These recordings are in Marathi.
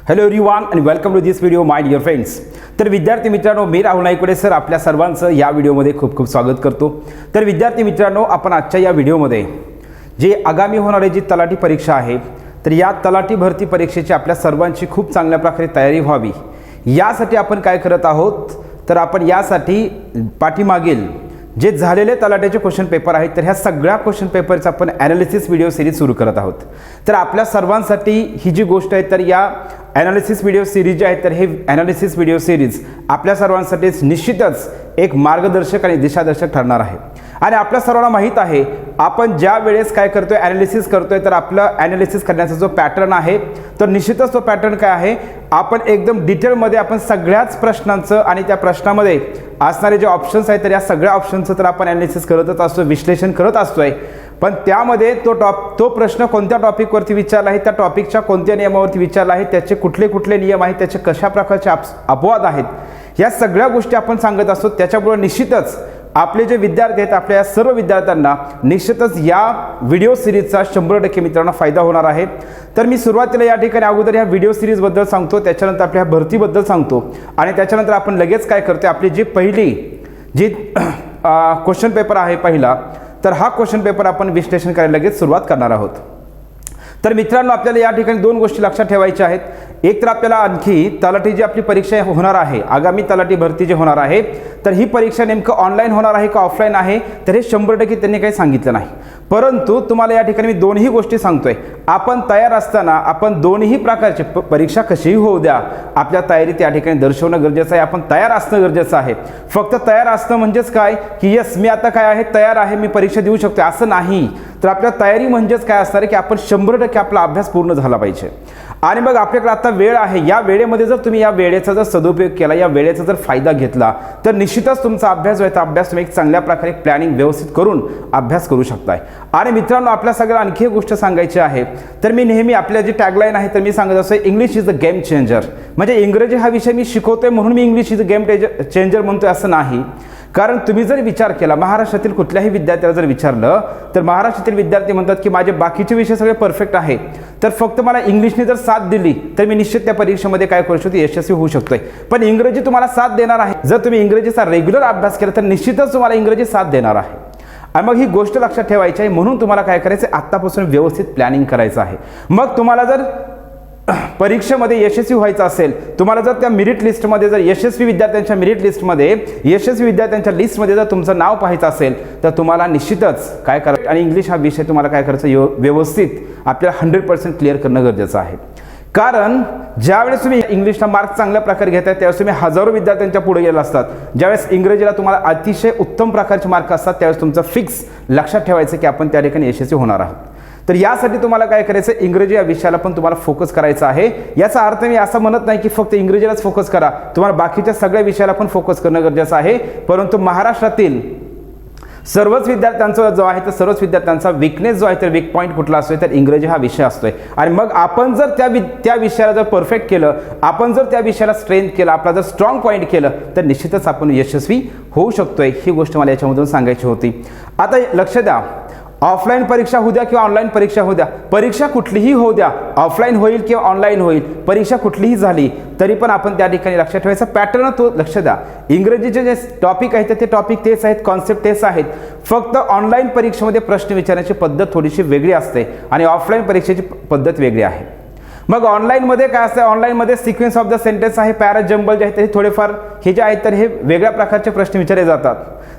Hello everyone and welcome to this video my dear friends. तर विद्यार्थी मित्रांनो, मी राहुल नाईकवडे सर आपल्या सर्वांचं या व्हिडिओमध्ये खूप खूप स्वागत करतो. तर विद्यार्थी मित्रांनो, आपण आजच्या या व्हिडिओमध्ये जे आगामी होणारी जी तलाठी परीक्षा आहे, तर या तलाठी भरती परीक्षेची आपल्या सर्वांची खूप चांगल्या प्रकारे तयारी व्हावी यासाठी आपण काय करत आहोत, तर आपण यासाठी पाठीमागील जे झालेले तलाठीचे क्वेश्चन पेपर आहेत, तर ह्या सगळ्या क्वेश्चन पेपरचा आपण ॲनालिसिस व्हिडिओ सिरीज सुरू करत आहोत. तर आपल्या सर्वांसाठी ही जी गोष्ट आहे, तर या ॲनालिसिस व्हिडिओ सिरीज जे आहे, तर हे ॲनालिसिस व्हिडिओ सिरीज आपल्या सर्वांसाठी निश्चितच एक मार्गदर्शक आणि दिशादर्शक ठरणार आहे. आणि आपल्या सर्वांना माहीत आहे, आपण ज्या वेळेस काय करतोय, ॲनालिसिस करतोय, तर आपलं ॲनालिसिस करण्याचा जो पॅटर्न आहे, तर निश्चितच तो पॅटर्न काय आहे, आपण एकदम डिटेलमध्ये आपण सगळ्याच प्रश्नांचं आणि त्या प्रश्नामध्ये असणारे जे ऑप्शन्स आहेत, तर या सगळ्या ऑप्शनचं तर आपण ॲनालिसिस करतच असतो, विश्लेषण करत असतोय. पण त्यामध्ये तो प्रश्न कोणत्या टॉपिकवरती विचारला आहे, त्या टॉपिकच्या कोणत्या नियमावरती विचारला आहे, त्याचे कुठले कुठले नियम आहेत, त्याचे कशा प्रकारचे अपवाद आहेत, या सगळ्या गोष्टी आपण सांगत असतो. त्याच्यामुळे निश्चितच आपले जे विद्यार्थी आहेत, आपल्या सर्व विद्यार्थ्यांना निश्चितच या व्हिडिओ सिरीजचा 100% मित्रांनो फायदा होणार आहे. तर मी सुरुवातीला या ठिकाणी अगोदर ह्या व्हिडिओ सिरीजबद्दल सांगतो, त्याच्यानंतर आपल्या भरतीबद्दल सांगतो आणि त्याच्यानंतर आपण लगेच काय करतो, आपली जी पहिली जी क्वेश्चन पेपर आहे पहिला, तर हा क्वेश्चन पेपर आपण विश्लेषण करायला लगेच सुरुवात करणार आहोत. तर मित्रांनो, आपल्याला या ठिकाणी दोन गोष्टी लक्षात ठेवायच्या आहेत. एक तर आपल्याला आणखी तलाठी जी आपली परीक्षा होणार आहे, आगामी तलाठी भरती जी होणार आहे, तर ही परीक्षा नेमकं ऑनलाईन होणार आहे का ऑफलाईन आहे, तर हे 100% त्यांनी काही सांगितलं नाही. परंतु तुम्हाला या ठिकाणी मी दोन्ही गोष्टी सांगतोय. आपण तयार असताना आपण दोन्ही प्रकारचे परीक्षा कशीही होऊ द्या, आपल्या तयारी त्या ठिकाणी दर्शवणं गरजेचं आहे. आपण तयार असणं गरजेचं आहे. फक्त तयार असणं म्हणजेच काय, की यस मी आता काय आहे, तयार आहे, मी परीक्षा देऊ शकतो असं नाही. तर आपल्या तयारी म्हणजेच काय असणार आहे, की आपण 100% आपला अभ्यास पूर्ण झाला पाहिजे. आणि मग आपल्याकडे आता वेळ आहे, या वेळेमध्ये जर तुम्ही या वेळेचा जर सदुपयोग केला, या वेळेचा जर फायदा घेतला, तर निश्चितच तुमचा अभ्यास व्हायचा अभ्यास तुम्ही एक चांगल्या प्रकारे प्लॅनिंग व्यवस्थित करून अभ्यास करू शकताय. आणि मित्रांनो, आपल्या सगळ्यांना आणखी एक गोष्ट सांगायची आहे. तर मी नेहमी आपल्या जी टॅगलाईन आहे, तर मी सांगत असतो, English is a game changer. म्हणजे इंग्रजी हा विषय मी शिकवतोय म्हणून मी English is a game changer म्हणतोय असं नाही. कारण तुम्ही जर विचार केला, महाराष्ट्रातील कुठल्याही विद्यार्थ्याला जर विचारलं, तर महाराष्ट्रातील विद्यार्थी म्हणतात की माझे बाकीचे विषय सगळे परफेक्ट आहे, तर फक्त मला इंग्लिशने जर साथ दिली तर मी निश्चित त्या परीक्षेमध्ये काय करू शकतो, यशस्वी होऊ शकतोय. पण इंग्रजी तुम्हाला साथ देणार आहे. जर तुम्ही इंग्रजीचा रेग्युलर अभ्यास केला तर निश्चितच तुम्हाला इंग्रजी साथ देणार आहे. आणि मग ही गोष्ट लक्षात ठेवायची आहे. म्हणून तुम्हाला काय करायचं, आत्तापासून व्यवस्थित प्लॅनिंग करायचं आहे. मग तुम्हाला जर परीक्षेमध्ये यशस्वी व्हायचं असेल, तुम्हाला जर त्या मेरिट लिस्टमध्ये जर यशस्वी विद्यार्थ्यांच्या मेरिट लिस्टमध्ये यशस्वी विद्यार्थ्यांच्या लिस्टमध्ये जर तुमचं नाव पाहायचं असेल, तर तुम्हाला निश्चितच काय करायचं, आणि इंग्लिश हा विषय तुम्हाला काय करायचं, व्यवस्थित आपल्याला 100% क्लिअर करणं गरजेचं आहे. कारण ज्यावेळेस तुम्ही इंग्लिशला मार्क चांगल्या प्रकारे घेताय, त्यावेळेस तुम्ही हजारो विद्यार्थ्यांच्या पुढे गेला असतात. ज्यावेळेस इंग्रजीला तुम्हाला अतिशय उत्तम प्रकारचे मार्क असतात, त्यावेळेस तुमचं फिक्स लक्षात ठेवायचं की आपण त्या ठिकाणी यशस्वी होणार आहोत. तर यासाठी तुम्हाला काय करायचं, इंग्रजी या विषयाला पण तुम्हाला फोकस करायचा आहे. याचा अर्थ मी असं म्हणत नाही की फक्त इंग्रजीलाच फोकस करा, तुम्हाला बाकीच्या सगळ्या विषयाला पण फोकस करणं गरजेचं आहे. परंतु महाराष्ट्रातील सर्वच विद्यार्थ्यांचा जो आहे, तर सर्वच विद्यार्थ्यांचा विकनेस जो आहे, तर वीक पॉईंट कुठला असतोय, तर इंग्रजी हा विषय असतोय. आणि मग आपण जर त्या विषयाला जर परफेक्ट केलं, आपण जर त्या विषयाला स्ट्रेंथ केलं, आपला जर स्ट्रॉंग पॉईंट केलं, तर निश्चितच आपण यशस्वी होऊ शकतोय. ही गोष्ट मला याच्यामधून सांगायची होती. आता लक्ष द्या, ऑफलाईन परीक्षा होऊ द्या किंवा ऑनलाईन परीक्षा होऊ द्या, परीक्षा कुठलीही होऊ द्या, ऑफलाईन होईल किंवा ऑनलाईन होईल, परीक्षा कुठलीही झाली तरी पण आपण त्या ठिकाणी लक्षात ठेवायचा पॅटर्न तो लक्ष द्या. इंग्रजीचे जे टॉपिक आहेत ते टॉपिक तेच आहेत, कॉन्सेप्ट तेच आहेत. फक्त ऑनलाईन परीक्षेमध्ये प्रश्न विचारण्याची पद्धत थोडीशी वेगळी असते आणि ऑफलाईन परीक्षेची पद्धत वेगळी आहे. मग ऑनलाईनमध्ये काय असतं, ऑनलाईनमध्ये सिक्वेन्स ऑफ द सेंटेन्स आहे, पॅरा जंबल जे आहेत ते थोडेफार हे जे आहेत, तर हे वेगळ्या प्रकारचे प्रश्न विचारले जातात.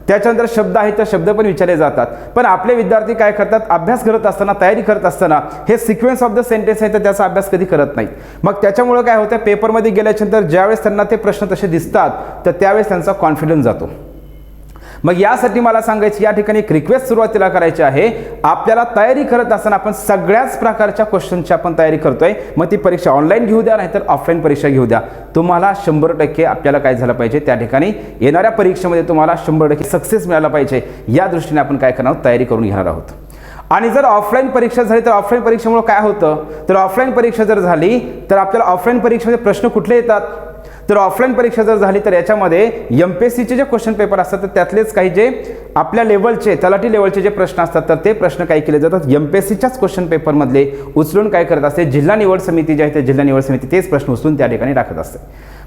त्याच्यानंतर शब्द आहेत, तर शब्द पण विचारले जातात. पण आपले विद्यार्थी काय करतात, अभ्यास करत असताना, तयारी करत असताना हे सिक्वेन्स ऑफ द सेंटेन्स आहे, तर त्याचा अभ्यास कधी करत नाहीत. मग त्याच्यामुळे काय होतं, पेपरमध्ये गेल्याच्यानंतर ज्यावेळेस त्यांना ते प्रश्न तसे दिसतात, तर त्यावेळेस त्यांचा कॉन्फिडन्स जातो. मग यासाठी मला सांगायची, या ठिकाणी एक रिक्वेस्ट सुरुवातीला करायची आहे. आपल्याला तयारी करत असताना आपण सगळ्याच प्रकारच्या क्वेश्चनची आपण तयारी करतोय. मग ती परीक्षा ऑनलाईन घेऊ द्या, नाहीतर ऑफलाईन परीक्षा घेऊ द्या, तुम्हाला 100% आपल्याला काय झालं पाहिजे, त्या ठिकाणी येणाऱ्या परीक्षेमध्ये तुम्हाला 100% सक्सेस मिळाला पाहिजे. या दृष्टीने आपण काय करणार आहोत, तयारी करून घेणार आहोत. आणि जर ऑफलाईन परीक्षा झाली, तर ऑफलाईन परीक्षेमुळे काय होतं, तर ऑफलाईन परीक्षा जर झाली तर आपल्याला ऑफलाईन परीक्षेमध्ये प्रश्न कुठले येतात, तर ऑफलाईन परीक्षा जर झाली तर याच्यामध्ये MPSCचे जे क्वेश्चन पेपर असतात तर त्यातलेच काही जे आपल्या लेवलचे तलाठी लेवलचे जे प्रश्न असतात तर ते प्रश्न काय केले जातात MPSCच्याच क्वेश्चन पेपरमधले उचलून काय करत असते जिल्हा निवड समिती जी आहे ते जिल्हा निवड समिती तेच प्रश्न उचलून त्या ठिकाणी टाकत असते.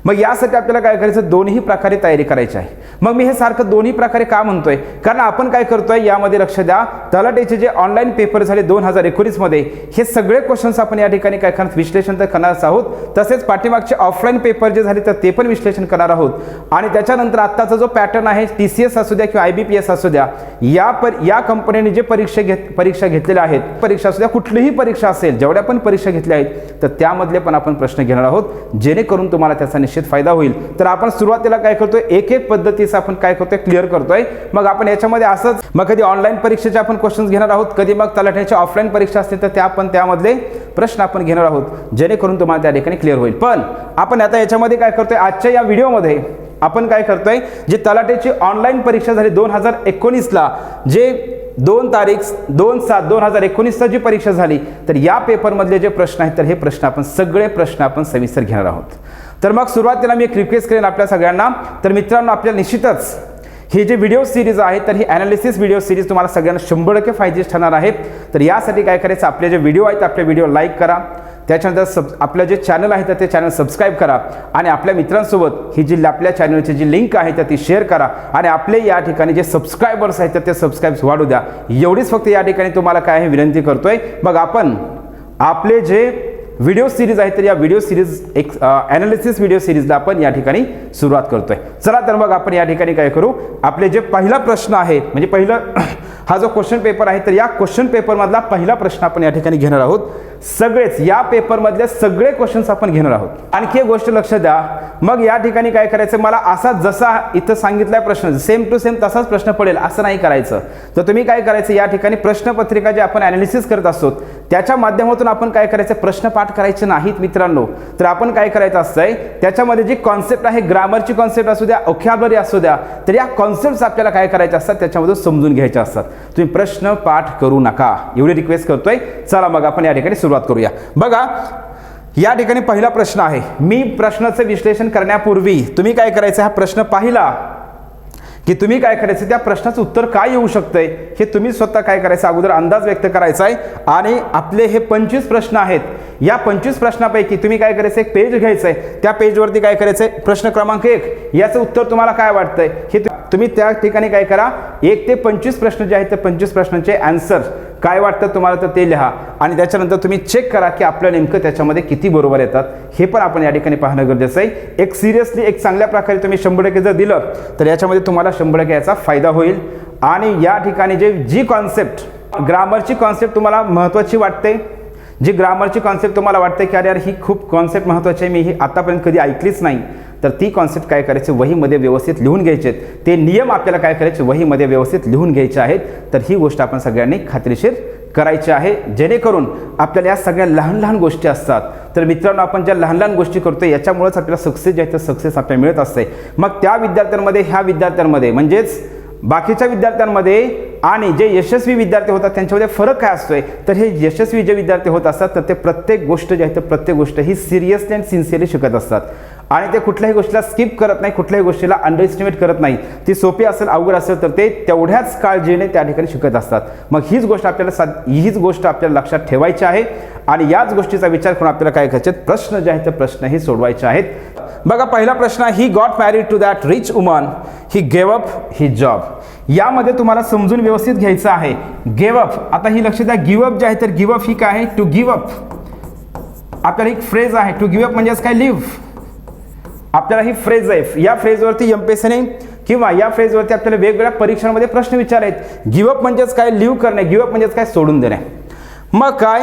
मग यासाठी आपल्याला काय करायचं दोन्ही प्रकारे तयारी करायची आहे. मग मी हे सारखं दोन्ही प्रकारे का म्हणतोय कारण आपण काय करतोय यामध्ये लक्ष द्या तलाठीचे जे ऑनलाईन पेपर झाले 2019 मध्ये हे सगळे क्वेश्चन्स आपण या ठिकाणी काय करणार विश्लेषण तर करणार आहोत. तसेच पाठीमागचे ऑफलाईन पेपर जे झाले तर ते पण विश्लेषण करणार आहोत. आणि त्याच्यानंतर आत्ताचा जो पॅटर्न आहे TCS असू द्या किंवा IBPS असू द्या या कंपनीने जे परीक्षा घेतलेल्या आहेत परीक्षा असू द्या कुठलीही परीक्षा असेल जेवढ्या पण परीक्षा घेतल्या आहेत तर त्यामधले पण आपण प्रश्न घेणार आहोत जेणेकरून तुम्हाला त्याचा निश्चित फायदा होईल. तर आपण सुरुवातीला काय करतोय एक पद्धतीचं आपण काय करतोय क्लिअर करतोय. मग आपण याच्यामध्ये असंच मग कधी ऑनलाईन परीक्षेचे आपण क्वेश्चन्स घेणार आहोत कधी मग तलाठ्याच्या ऑफलाईन परीक्षा असतील तर त्या आपण त्यामधले प्रश्न आपण घेणार आहोत जेणेकरून तुम्हाला त्या ठिकाणी क्लिअर होईल. पण आपण आता याच्यामध्ये काय करतोय आजच्या या व्हिडिओमध्ये आपण काय करतोय जे तलाठ्याची ऑनलाईन परीक्षा झाली 2019ला जे 2/7/2019 जी परीक्षा झाली तर या पेपरमधले जे प्रश्न आहेत तर हे सगळे प्रश्न आपण सविस्तर घेणार आहोत. तर मग सुरुवातीला मी एक रिक्वेस्ट करेन आपल्या सगळ्यांना तर मित्रांनो आपल्याला निश्चितच ही जी व्हिडिओ सिरीज आहे तर ही ॲनालिसिस व्हिडिओ सिरीज तुम्हाला सगळ्यांना 100% फायदेशीर ठरणार आहे. तर यासाठी काय करायचं आपले जे व्हिडिओ आहेत आपले व्हिडिओ लाईक करा त्याच्यानंतर आपलं जे चॅनल आहे तर ते चॅनल सबस्क्राईब करा आणि आपल्या मित्रांसोबत ही जी आपल्या चॅनलची जी लिंक आहे तर ती शेअर करा आणि आपले या ठिकाणी जे सबस्क्रायबर्स आहेत तर ते सबस्क्राईब्स वाढू द्या. एवढीच फक्त या ठिकाणी तुम्हाला काय आहे विनंती करतोय. मग आपण आपले जे व्हिडिओ सिरीज आहे तर या व्हिडिओ सिरीज एक ॲनालिसिस व्हिडिओ सिरीजला आपण या ठिकाणी सुरुवात करतोय. चला तर मग आपण या ठिकाणी काय करू आपले जे पहिला प्रश्न आहे म्हणजे पहिलं हा जो क्वेश्चन पेपर आहे तर या क्वेश्चन पेपरमधला पहिला प्रश्न आपण या ठिकाणी घेणार आहोत. सगळेच या पेपरमधले सगळे क्वेश्चन्स आपण घेणार आहोत. आणखी एक गोष्ट लक्ष द्या मग या ठिकाणी काय करायचं मला असा जसा इथं सांगितलाय प्रश्न सेम टू सेम तसाच प्रश्न पडेल असं नाही करायचं. तर तुम्ही काय करायचं या ठिकाणी प्रश्नपत्रिका जे आपण ॲनालिसिस करत असतो त्याच्या माध्यमातून आपण काय करायचं प्रश्न पाठ करायचे नाहीत मित्रांनो. तर आपण काय करायचं असतंय त्याच्यामध्ये जी कॉन्सेप्ट आहे ग्रामरची कॉन्सेप्ट असू द्या व्होकॅब्युलरी असू द्या तर या कॉन्सेप्ट्स आपल्याला काय करायच्या असतात त्याच्यामधून समजून घ्यायच्या असतात. तुम्ही प्रश्न पाठ करू नका एवढी रिक्वेस्ट करतोय. चला मग आपण या ठिकाणी सुरुवात करूया. बघा या ठिकाणी पहिला प्रश्न आहे. मी प्रश्नाचं विश्लेषण करण्यापूर्वी तुम्ही काय करायचं हा प्रश्न पाहिला की तुम्ही काय करायचं त्या प्रश्नाचं उत्तर काय येऊ शकतंय हे तुम्ही स्वतः काय करायचं अगोदर अंदाज व्यक्त करायचा आहे. आणि आपले हे 25 प्रश्न आहेत या 25 प्रश्नापैकी तुम्ही काय करायचं एक पेज घ्यायचं आहे त्या पेजवरती काय करायचं प्रश्न क्रमांक 1 याचं उत्तर तुम्हाला काय वाटतंय हे तुम्ही त्या ठिकाणी काय करा 1 ते 25 प्रश्न जे आहेत ते 25 प्रश्नांचे आन्सर काय वाटतं तुम्हाला तर ते लिहा आणि त्याच्यानंतर तुम्ही चेक करा की आपलं नेमकं त्याच्यामध्ये किती बरोबर येतात हे पण आपण या ठिकाणी पाहणं गरजेचं आहे. एक सिरियसली एक चांगल्या प्रकारे तुम्ही 100% जर दिलं तर याच्यामध्ये तुम्हाला 100% याचा फायदा होईल. आणि या ठिकाणी जी कॉन्सेप्ट ग्रामरची कॉन्सेप्ट तुम्हाला महत्त्वाची वाटते जी ग्रामरची कॉन्सेप्ट तुम्हाला वाटते की अरे यार ही खूप कॉन्सेप्ट महत्त्वाची आहे मी ही आतापर्यंत कधी ऐकलीच नाही तर ती कॉन्सेप्ट काय करायचे वहीमध्ये व्यवस्थित लिहून घ्यायचे ते नियम आपल्याला काय करायचे वहीमध्ये व्यवस्थित लिहून घ्यायचे आहेत. तर ही गोष्ट आपण सगळ्यांनी खात्रीशीर करायची आहे जेणेकरून आपल्याला या सगळ्या लहान लहान गोष्टी असतात. तर मित्रांनो आपण ज्या लहान लहान गोष्टी करतो याच्यामुळेच आपल्याला सक्सेस जे आहे तर सक्सेस आपल्याला मिळत असते. मग त्या विद्यार्थ्यांमध्ये ह्या विद्यार्थ्यांमध्ये म्हणजेच बाकीच्या विद्यार्थ्यांमध्ये आणि जे यशस्वी विद्यार्थी होतात त्यांच्यामध्ये फरक काय असतोय तर हे यशस्वी जे विद्यार्थी होत असतात तर ते प्रत्येक गोष्ट जी आहे तर प्रत्येक गोष्ट ही सिरियसली अँड सिन्सिअरली शिकत असतात आणि ते कुठल्याही गोष्टीला स्किप करत नाही कुठल्याही गोष्टीला अंडर एस्टिमेट करत नाही. ती सोपी असेल अवघड असेल तर ते तेवढ्याच काळजीने त्या ठिकाणी शिकत असतात. मग हीच गोष्ट आपल्याला लक्षात ठेवायची आहे आणि याच गोष्टीचा विचार करून आपल्याला काय करायचे प्रश्न जे आहेत ते प्रश्न हे सोडवायचे आहेत. बघा पहिला प्रश्न he got married to that rich woman he gave up his job. यामध्ये तुम्हाला समजून व्यवस्थित घ्यायचं आहे गिव्ह अप. आता ही लक्षात द्या गिव्ह अप जे आहे तर गिव्ह अप ही काय आहे टू गिव्ह अप. आपल्याला एक फ्रेज आहे टू गिव्ह अप म्हणजेच काय लिव्ह. आपल्याला ही फ्रेज आहे या फ्रेजवरती MPSCने किंवा या फ्रेजवरती आपल्याला वेगवेगळ्या परीक्षांमध्ये प्रश्न विचारलेत. गिव्ह अप म्हणजेच काय लिव्ह करणे गिव्ह अप म्हणजेच काय सोडून देणे. मग काय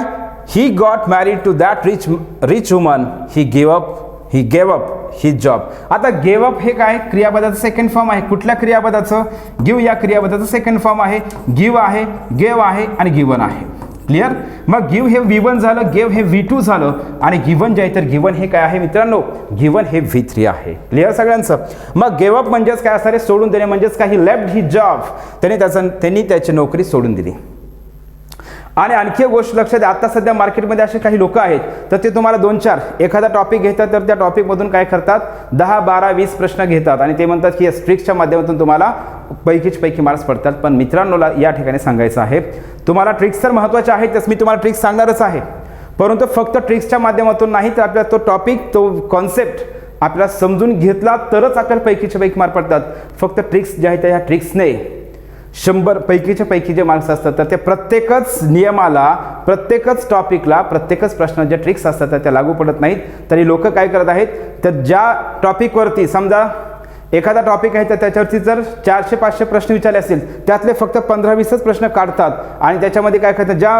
he got married to that rich woman he gave up his job. आता गेव अप हे काय क्रियापदाचं सेकंड फॉर्म आहे. कुठल्या क्रियापदाचं गिव्ह या क्रियापदाचं सेकंड फॉर्म आहे. गिव्ह आहे गेव आहे आणि गिव्हन आहे. क्लिअर. मग गिव्ह हे V1 झालं गेव हे V2 झालं आणि गिव्हन जे आहे तर गिव्हन हे काय आहे मित्रांनो गिव्हन हे V3 आहे. क्लिअर सगळ्यांचं. मग गेव अप म्हणजेच काय असणार सोडून देणे म्हणजेच काय ही लेफ्ट हिज जॉब त्यांनी त्याची नोकरी सोडून दिली. आणि आणखी एक गोष्ट लक्षात द्या, आता सध्या मार्केटमध्ये असे काही लोक आहेत तर ते तुम्हाला 2-4 एखादा टॉपिक घेतात तर त्या टॉपिकमधून काय करतात 10, 12, 20 प्रश्न घेतात आणि ते म्हणतात की ट्रिक्सच्या माध्यमातून तुम्हाला पैकी मार्क्स पडतात. पण मित्रांनो या ठिकाणी सांगायचं आहे, तुम्हाला ट्रिक्स तर महत्त्वाच्या आहेतच, मी तुम्हाला ट्रिक्स सांगणारच आहे, परंतु फक्त ट्रिक्सच्या माध्यमातून नाही तर आपल्याला तो टॉपिक तो कॉन्सेप्ट आपल्याला समजून घेतला तरच आपल्याला पैकी मार्क पडतात. फक्त ट्रिक्स ज्या आहेत त्या ट्रिक्सने 100 पैकी जे मार्क्स असतात तर ते प्रत्येकच नियमाला, प्रत्येकच टॉपिकला, प्रत्येकच प्रश्न ज्या ट्रिक्स असतात त्या लागू पडत नाहीत. तरी लोक काय करत आहेत तर ज्या टॉपिकवरती समजा एखादा टॉपिक आहे तर त्याच्यावरती जर 400-500 प्रश्न विचारले असतील त्यातले फक्त 15-20च प्रश्न काढतात आणि त्याच्यामध्ये काय करतात ज्या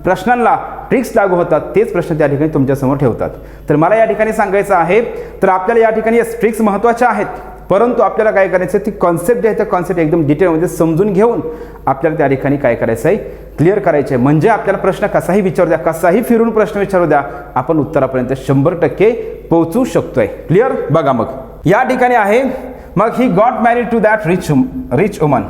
प्रश्नांना ट्रिक्स लागू होतात तेच प्रश्न त्या ठिकाणी तुमच्यासमोर ठेवतात. तर मला या ठिकाणी सांगायचं आहे तर आपल्याला या ठिकाणी ट्रिक्स महत्त्वाच्या आहेत, परंतु आपल्याला काय करायचं ती कॉन्सेप्ट जे आहे त्या कॉन्सेप्ट एकदम डिटेलमध्ये समजून घेऊन आपल्याला त्या ठिकाणी काय करायचं आहे क्लिअर करायचे आहे. म्हणजे आपल्याला प्रश्न कसाही विचारू द्या, कसाही फिरून प्रश्न विचारू द्या, आपण उत्तरापर्यंत 100% पोहोचू शकतोय. क्लिअर? बघा मग या ठिकाणी आहे मग he got married to that rich woman.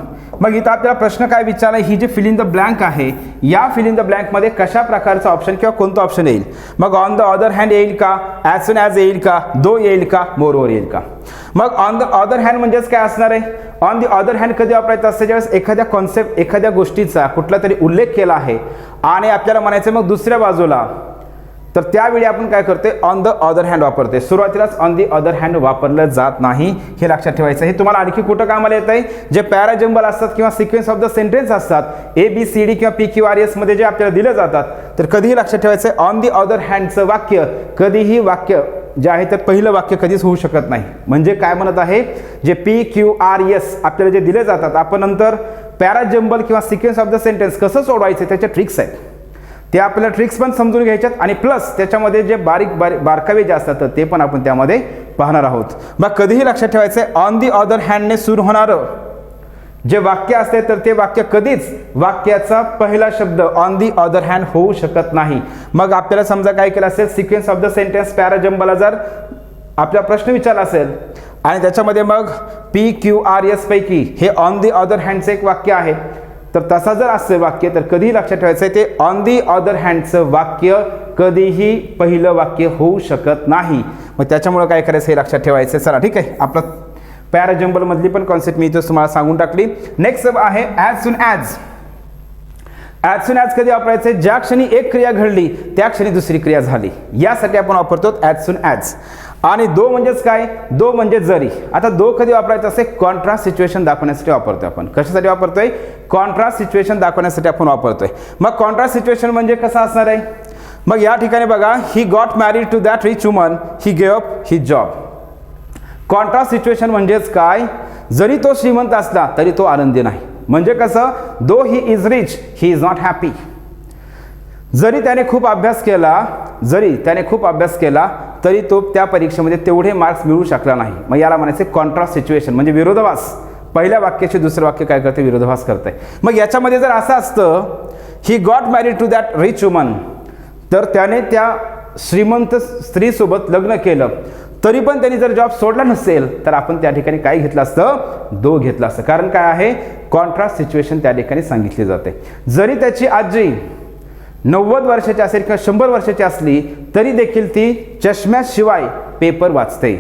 मग इथं आपल्याला प्रश्न काय विचारला, ही जी फिल इन द ब्लँक आहे या फिल इन द ब्लँकमध्ये कशा प्रकारचा ऑप्शन किंवा कोणतं ऑप्शन येईल. मग ऑन द अदर हँड येईल का, ॲज सून ॲज येईल का, दो येईल का, मोरओव्हर येईल का. मग ऑन द अदर हँड म्हणजेच काय असणार आहे, ऑन द अदर हँड कधी वापरायचं असते ज्यावेळेस एखाद्या कॉन्सेप्ट एखाद्या गोष्टीचा कुठला तरी उल्लेख केला आहे आणि आपल्याला म्हणायचं मग दुसऱ्या बाजूला, तर त्यावेळी आपण काय करतोय ऑन द अदर हँड वापरते. सुरुवातीलाच ऑन दी अदर हँड वापरलं जात नाही, हे लक्षात ठेवायचं. हे तुम्हाला आणखी कुठं कामाला येत आहे, जे पॅराजंबल असतात किंवा सिक्वेन्स ऑफ द सेंटेन्स असतात ABCD किंवा PQRS मध्ये जे आपल्याला दिले जातात तर कधीही लक्षात ठेवायचं ऑन दी अदर हँडचं वाक्य कधीही वाक्य जे आहे तर पहिलं वाक्य कधीच होऊ शकत नाही. म्हणजे काय म्हणत आहे, जे PQRS आपल्याला जे दिले जातात आपण नंतर पॅराजंबल किंवा सिक्वेन्स ऑफ द सेंटेन्स कसं सोडवायचं त्याच्या ट्रिक्स आहेत, ते आपल्याला ट्रिक्स पण समजून घ्यायच्यात आणि प्लस त्याच्यामध्ये जे बारकावे जे असतात ते पण आपण त्यामध्ये पाहणार आहोत. मग कधीही लक्षात ठेवायचं आहे ऑन दी अदर हँडने सुरू होणारं जे वाक्य असते तर ते वाक्य कधीच वाक्याचा पहिला शब्द ऑन दी अदर हँड होऊ शकत नाही. मग आपल्याला समजा काय केलं असेल, सिक्वेन्स ऑफ द सेंटेन्स पॅराजंबला जर आपला प्रश्न विचारला असेल आणि त्याच्यामध्ये मग PQRS पैकी हे ऑन दी अदर हँडचं एक वाक्य आहे तर तसा जर असेल वाक्य तर कधीही लक्षात ठेवायचं आहे ते ऑन दी अदर हँडचं वाक्य कधीही पहिलं वाक्य होऊ शकत नाही. मग त्याच्यामुळे काय करायचं हे लक्षात ठेवायचं. चला ठीक आहे, आपला पॅराजंबल मधली पण कॉन्सेप्ट मी इथं तुम्हाला सांगून टाकली. नेक्स्ट आहे as soon as. As soon as कधी वापरायचे, ज्या क्षणी एक क्रिया घडली त्या क्षणी दुसरी क्रिया झाली, यासाठी आपण वापरतो ॲज सून ॲज. आणि दो म्हणजेच काय, दो म्हणजे जरी. आता दो कधी वापरायचं असे, कॉन्ट्रास्ट सिच्युएशन दाखवण्यासाठी वापरतोय आपण. कशासाठी वापरतोय, कॉन्ट्रास्ट सिच्युएशन दाखवण्यासाठी आपण वापरतोय. मग कॉन्ट्रास्ट सिच्युएशन म्हणजे कसं असणार आहे, मग या ठिकाणी बघा, he got married to that rich woman, he gave up his job. Contrast situation म्हणजेच काय, जरी तो श्रीमंत असला तरी तो आनंदी नाही. म्हणजे कसं, though he is rich he is not happy. जरी त्याने खूप अभ्यास केला तरी तो त्या परीक्षेमध्ये तेवढे मार्क्स मिळवू शकला नाही. मग याला म्हणायचे कॉन्ट्रास्ट सिच्युएशन, म्हणजे विरोधाभास. पहिल्या वाक्याचे दुसरं वाक्य काय करते, विरोधाभास करते. मग याच्यामध्ये जर असं असतं he got married to that rich woman, तर त्याने त्या श्रीमंत स्त्रीसोबत लग्न केलं तरी पण त्यांनी जर जॉब सोडला नसेल तर आपण त्या ठिकाणी काय घेतलं असतं, दो घेतलं असतं. कारण काय आहे, कॉन्ट्रास्ट सिच्युएशन त्या ठिकाणी सांगितली जाते. जरी त्याची आजी 90 वर्षाची असेल किंवा 100 वर्षाची असली तरी देखील ती चष्म्याशिवाय पेपर वाचते.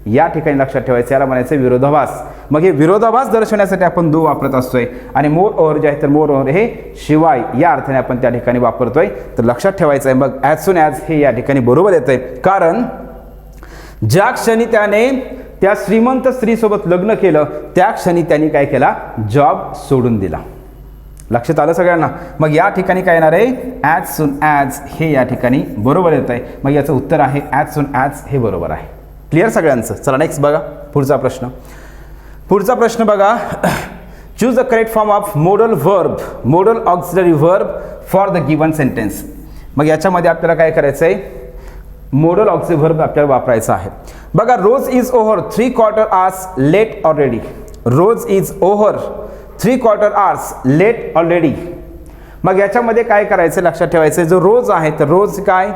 या ठिकाणी लक्षात ठेवायचं, याला म्हणायचं विरोधाभास. मग हे विरोधाभास दर्शवण्यासाठी आपण दो वापरत असतोय. आणि मोर ओव्हर जे आहे तर मोर ओव्हर हे शिवाय या अर्थाने आपण त्या ठिकाणी वापरतोय. तर लक्षात ठेवायचं आहे. मग ॲज सून ॲज हे या ठिकाणी बरोबर येतंय, कारण ज्या क्षणी त्याने त्या श्रीमंत स्त्रीसोबत लग्न केलं त्या क्षणी त्यांनी काय केला, जॉब सोडून दिला. लक्षात आलं सगळ्यांना. मग या ठिकाणी काय येणार आहे, ॲज सून ॲज हे या ठिकाणी बरोबर येत आहे. मग याचं उत्तर आहे ॲज सून ॲज हे बरोबर आहे. क्लिअर सगळ्यांचं. चला नेक्स्ट बघा पुढचा प्रश्न बघा. Choose the correct form of modal auxiliary verb for the given sentence. मग याच्यामध्ये आपल्याला काय करायचं आहे, मोडल ऑक्सिलरी वर्ब आपल्याला वापरायचा आहे. बघा, Rose is over 3/4 hours late already. Rose is over 3/4 hours late already. मग याच्यामध्ये काय करायचं लक्षात ठेवायचं, जो रोज आहे तर रोज काय,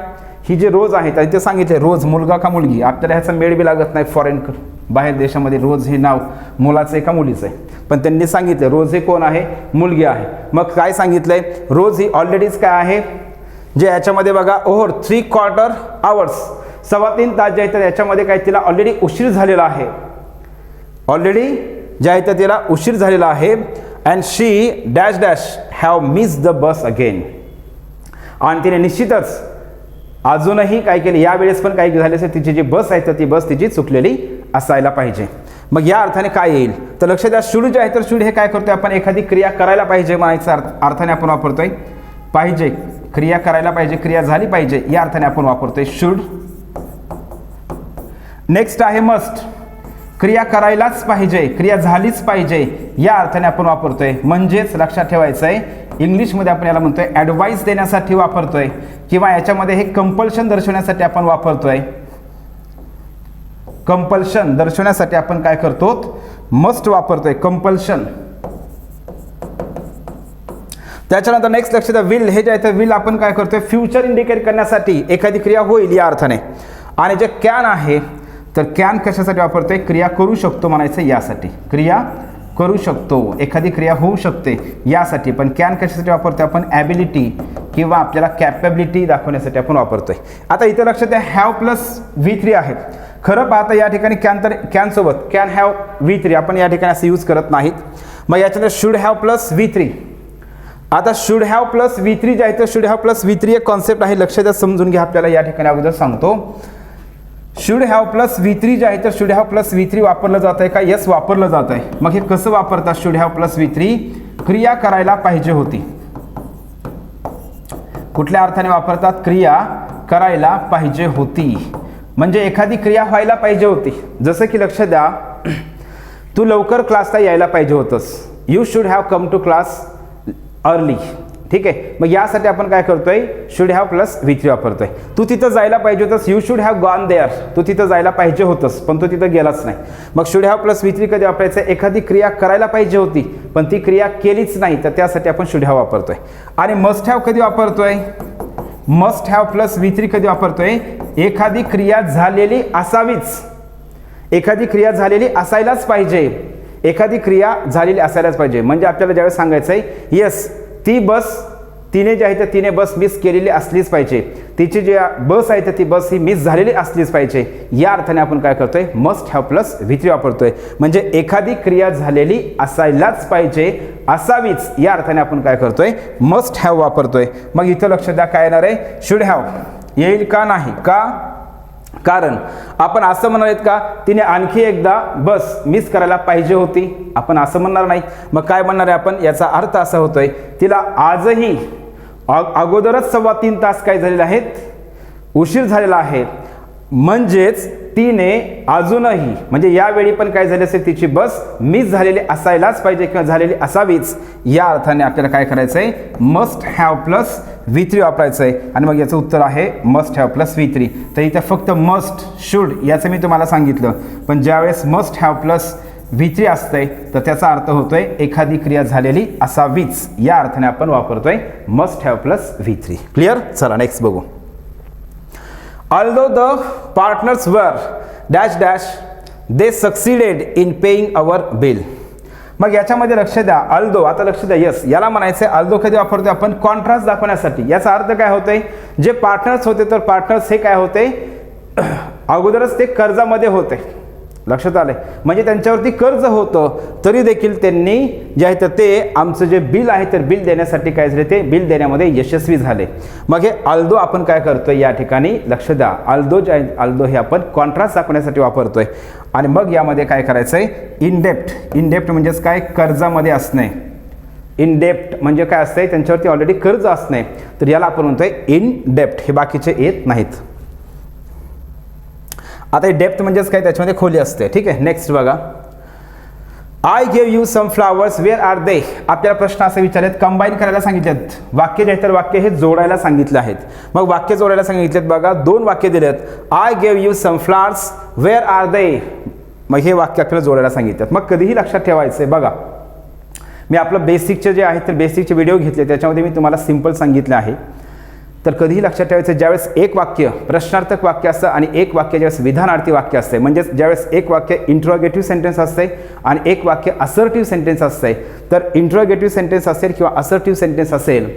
ही जे रोज आहे ते सांगितले रोज मुलगा का मुलगी, आपल्याला ह्याचा मेळ बी लागत नाही. फॉरेन बाहेर देशामध्ये रोज हे नाव मुलाचं आहे का मुलीचं आहे, पण त्यांनी सांगितलं रोज हे कोण आहे, मुलगी आहे. मग काय सांगितलंय, रोज ही ऑलरेडीच काय आहे, जे याच्यामध्ये बघा ओव्हर 3/4 hours, 3.25 तास जे आहे तर याच्यामध्ये काय तिला ऑलरेडी उशीर झालेला आहे, ऑलरेडी जे आहे तर तिला उशीर झालेला आहे. And she dash dash have miss the bus again, आणि तिने निश्चितच अजूनही काय केले, यावेळेस पण काय झाले असेल, तिची जी बस आहे तर ती बस तिची चुकलेली असायला पाहिजे. मग या अर्थाने काय येईल, तर लक्षात द्या शुड जे आहे तर शुड हे काय करतोय आपण, एखादी क्रिया करायला पाहिजे म्हणायचा अर्थाने आपण वापरतोय. पाहिजे क्रिया करायला पाहिजे, क्रिया झाली पाहिजे या अर्थाने आपण वापरतोय शुड. नेक्स्ट आहे मस्ट, क्रिया करायलाच पाहिजे, क्रिया झालीच पाहिजे या अर्थाने आपण वापरतोय. म्हणजेच लक्षात ठेवायचं आहे, इंग्लिशमध्ये आपण याला म्हणतोय ॲडवाईस देण्यासाठी वापरतोय, किंवा याच्यामध्ये हे कंपल्शन दर्शवण्यासाठी आपण वापरतोय. कंपल्शन दर्शवण्यासाठी आपण काय करतो, मस्ट वापरतोय, कंपल्शन. त्याच्यानंतर नेक्स्ट लक्षात द्या, विल हे जे आहे तर विल आपण काय करतोय, फ्युचर इंडिकेट करण्यासाठी एखादी क्रिया होईल या अर्थाने. आणि जे कॅन आहे तर कॅन कशासाठी वापरतोय, क्रिया करू शकतो म्हणायचं यासाठी, क्रिया करू शकतो, एखादी क्रिया होऊ शकते यासाठी. पण कॅन कशासाठी वापरतोय आपण, ॲबिलिटी किंवा आपल्याला कॅपेबिलिटी दाखवण्यासाठी आपण वापरतोय. आता इथं लक्षात द्या हॅव प्लस V3 आहे. खरं पाहता या ठिकाणी कॅन तर कॅनसोबत कॅन हॅव V3 आपण या ठिकाणी असं यूज करत नाहीत. मग याच्यानंतर शुड हॅव प्लस V3. आता शुड हॅव प्लस V3 जे आहे तर शुड हॅव प्लस V3 एक कॉन्सेप्ट आहे, लक्षात द्या, समजून घ्या. आपल्याला या ठिकाणी अगोदर सांगतो, शुड हॅव प्लस V3 जे आहे तर शुड हॅव प्लस V3 वापरलं जात आहे का, यस वापरलं जात आहे. मग हे कसं वापरतात, शुड हॅव प्लस V3, क्रिया करायला पाहिजे होती. कुठल्या अर्थाने वापरतात, क्रिया करायला पाहिजे होती, म्हणजे एखादी क्रिया व्हायला पाहिजे होती. जसं की लक्षात द्या, तू लवकर क्लासला यायला पाहिजे होतंस, you should have come to class early. ठीक आहे, मग यासाठी आपण काय करतोय, शुड हॅव प्लस V3 वापरतोय. तू तिथं जायला पाहिजे होतंस, you should have gone there, तू तिथं जायला पाहिजे होतंस पण तू तिथं गेलाच नाही. मग शुड हॅव प्लस V3 कधी वापरायचं, एखादी क्रिया करायला पाहिजे होती पण ती क्रिया केलीच नाही तर त्यासाठी आपण शुड हॅव वापरतोय. आणि मस्ट हॅव कधी वापरतोय, मस्ट हॅव प्लस V3 कधी वापरतोय, एखादी क्रिया झालेली असावीच, एखादी क्रिया झालेली असायलाच पाहिजे, एखादी क्रिया झालेली असायलाच पाहिजे. म्हणजे आपल्याला ज्यावेळेस सांगायचं आहे येस ती बस, तिने जे आहे तर तिने बस मिस केलेली असलीच पाहिजे, तिची जी बस आहे तर ती बस ही मिस झालेली असलीच पाहिजे, या अर्थाने आपण काय करतोय, मस्ट हॅव प्लस V3 वापरतोय. म्हणजे एखादी क्रिया झालेली असायलाच पाहिजे, असावीच या अर्थाने आपण काय करतोय, मस्ट हॅव वापरतोय. मग इथं लक्ष द्या काय येणार आहे, शुड हॅव येईल का नाही, का, कारण आपण असं म्हणणार आहेत का, तिने आणखी एकदा बस मिस करायला पाहिजे होती, आपण असं म्हणणार नाही. मग काय म्हणणार आहे आपण, याचा अर्थ असा होतोय, तिला आजही अगोदरच 3.25 तास काय झालेले आहेत, उशीर झालेला आहे. म्हणजेच तिने अजूनही, म्हणजे यावेळी पण काय झाले असेल, तिची बस मिस झालेली असायलाच पाहिजे किंवा झालेली असावीच, या अर्थाने आपल्याला काय करायचं आहे, मस्ट हॅव प्लस V3 वापरायचं आहे. आणि मग याचं उत्तर आहे मस्ट हॅव प्लस V3. तर इथं फक्त मस्ट शुड याचं मी तुम्हाला सांगितलं, पण ज्यावेळेस मस्ट हॅव प्लस V3 असतंय तर त्याचा अर्थ होतोय एखादी क्रिया झालेली असावीच, या अर्थाने आपण वापरतोय must have plus V3. Clear. चला नेक्स्ट बघू. Although the partners were dash dash, they succeeded in paying our bill. मग याच्यामध्ये लक्ष द्या, अल्दो, आता लक्ष द्या, यस याला म्हणायचं आहे अल्दो कधी वापरतोय आपण, कॉन्ट्रास्ट दाखवण्यासाठी. याचा अर्थ काय होतोय, जे पार्टनर्स होते तर पार्टनर्स हे काय होते, अगोदरच ते कर्जामध्ये होते, लक्षात आलंय, म्हणजे त्यांच्यावरती कर्ज होतं तरी देखील त्यांनी जे आहे तर ते आमचं जे बिल आहे तर बिल देण्यासाठी काय झाले, ते बिल देण्यामध्ये यशस्वी झाले. मग हे अल्दो आपण काय करतोय या ठिकाणी, लक्ष द्या, अल्दो जे आहे, अल्दो हे आपण कॉन्ट्रास्ट दाखवण्यासाठी वापरतोय. आणि मग यामध्ये काय करायचं आहे, इनडेप्ट, इनडेप्ट म्हणजेच काय, कर्जामध्ये असणे, इनडेप्ट म्हणजे काय असतंय, त्यांच्यावरती ऑलरेडी कर्ज असणे, तर याला आपण म्हणतोय इनडेप्ट, हे बाकीचे येत नाहीत. आता डेप्थ म्हणजेच काय, त्याच्यामध्ये खोली असते. ठीक आहे, नेक्स्ट बघा. I give you some flowers, where are they. आपल्याला प्रश्न असे विचारलेत, कंबाईन करायला सांगितलेत, वाक्य जे तर वाक्य हे जोडायला सांगितले आहेत. मग वाक्य जोडायला सांगितलेत बघा, 2 वाक्य दिलेत, I give you some flowers, where are they. मग हे वाक्य आपल्याला जोडायला सांगितलेत. मग कधीही लक्षात ठेवायचं बघा, मी आपलं बेसिकचे जे आहे तर बेसिकचे व्हिडिओ घेतले, त्याच्यामध्ये मी तुम्हाला सिंपल सांगितलं आहे तर कधीही लक्षात ठेवायचं ज्यावेळेस एक वाक्य प्रश्नार्थक वाक्य असतं आणि एक वाक्य ज्यावेळेस विधानार्थी वाक्य असते, म्हणजेच ज्यावेळेस एक वाक्य इंट्रोगेटिव्ह सेंटेन्स असते आणि एक वाक्य असर्टिव्ह सेंटेन्स असते, तर इंट्रोगेटिव्ह सेंटेन्स असेल किंवा असर्टिव्ह सेंटेन्स असेल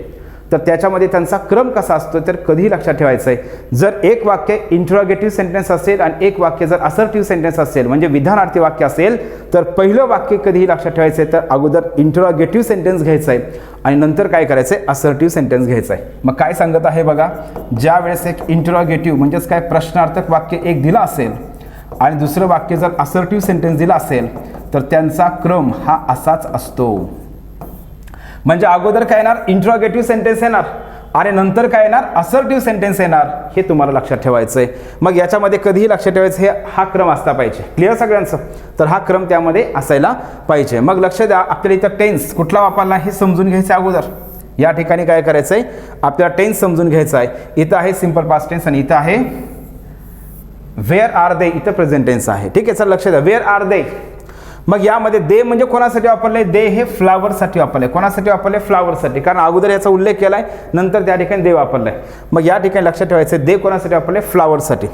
तर त्याच्यामध्ये त्यांचा क्रम कसा असतो तर कधीही लक्षात ठेवायचं आहे, जर एक वाक्य इंट्रोगेटिव्ह सेंटेन्स असेल आणि एक वाक्य जर असर्टिव्ह सेंटेन्स असेल म्हणजे विधानार्थी वाक्य असेल तर पहिलं वाक्य कधीही लक्षात ठेवायचं आहे तर अगोदर इंट्रोगेटिव्ह सेंटेन्स घ्यायचं आहे आणि नंतर काय करायचं आहे असर्टिव्ह सेंटेन्स घ्यायचं आहे. मग काय सांगत आहे बघा, ज्या वेळेस एक इंट्रोगेटिव्ह म्हणजेच काय प्रश्नार्थक वाक्य एक दिला असेल आणि दुसरं वाक्य जर असर्टिव्ह सेंटेन्स दिला असेल तर त्यांचा क्रम हा असाच असतो. म्हणजे अगोदर काय येणार इंट्रोगेटिव्ह सेंटेन्स येणार आणि नंतर काय येणार असर्टिव्ह सेंटेन्स येणार, हे तुम्हाला लक्षात ठेवायचं आहे. मग याच्यामध्ये कधीही लक्षात ठेवायचं हे हा क्रम असला पाहिजे. क्लिअर सगळ्यांचं? तर हा क्रम त्यामध्ये असायला पाहिजे. मग लक्ष द्या, आपल्याला इथं टेन्स कुठला वापरला हे समजून घ्यायचं अगोदर. या ठिकाणी काय करायचं आहे आपल्याला टेन्स समजून घ्यायचं आहे. इथं आहे सिंपल पास्ट टेन्स आणि इथं आहे वेअर आर दे, इथं प्रेझेंट टेन्स आहे. ठीक आहे, चल लक्ष द्या, वेअर आर दे. मग यामध्ये दे म्हणजे कोणासाठी वापरले, दे हे फ्लावरसाठी वापरले. कोणासाठी वापरले, फ्लावरसाठी, कारण अगोदर याचा उल्लेख केलाय नंतर त्या ठिकाणी दे वापरलाय. मग या ठिकाणी लक्षात ठेवायचं दे कोणासाठी वापरले, फ्लावरसाठी.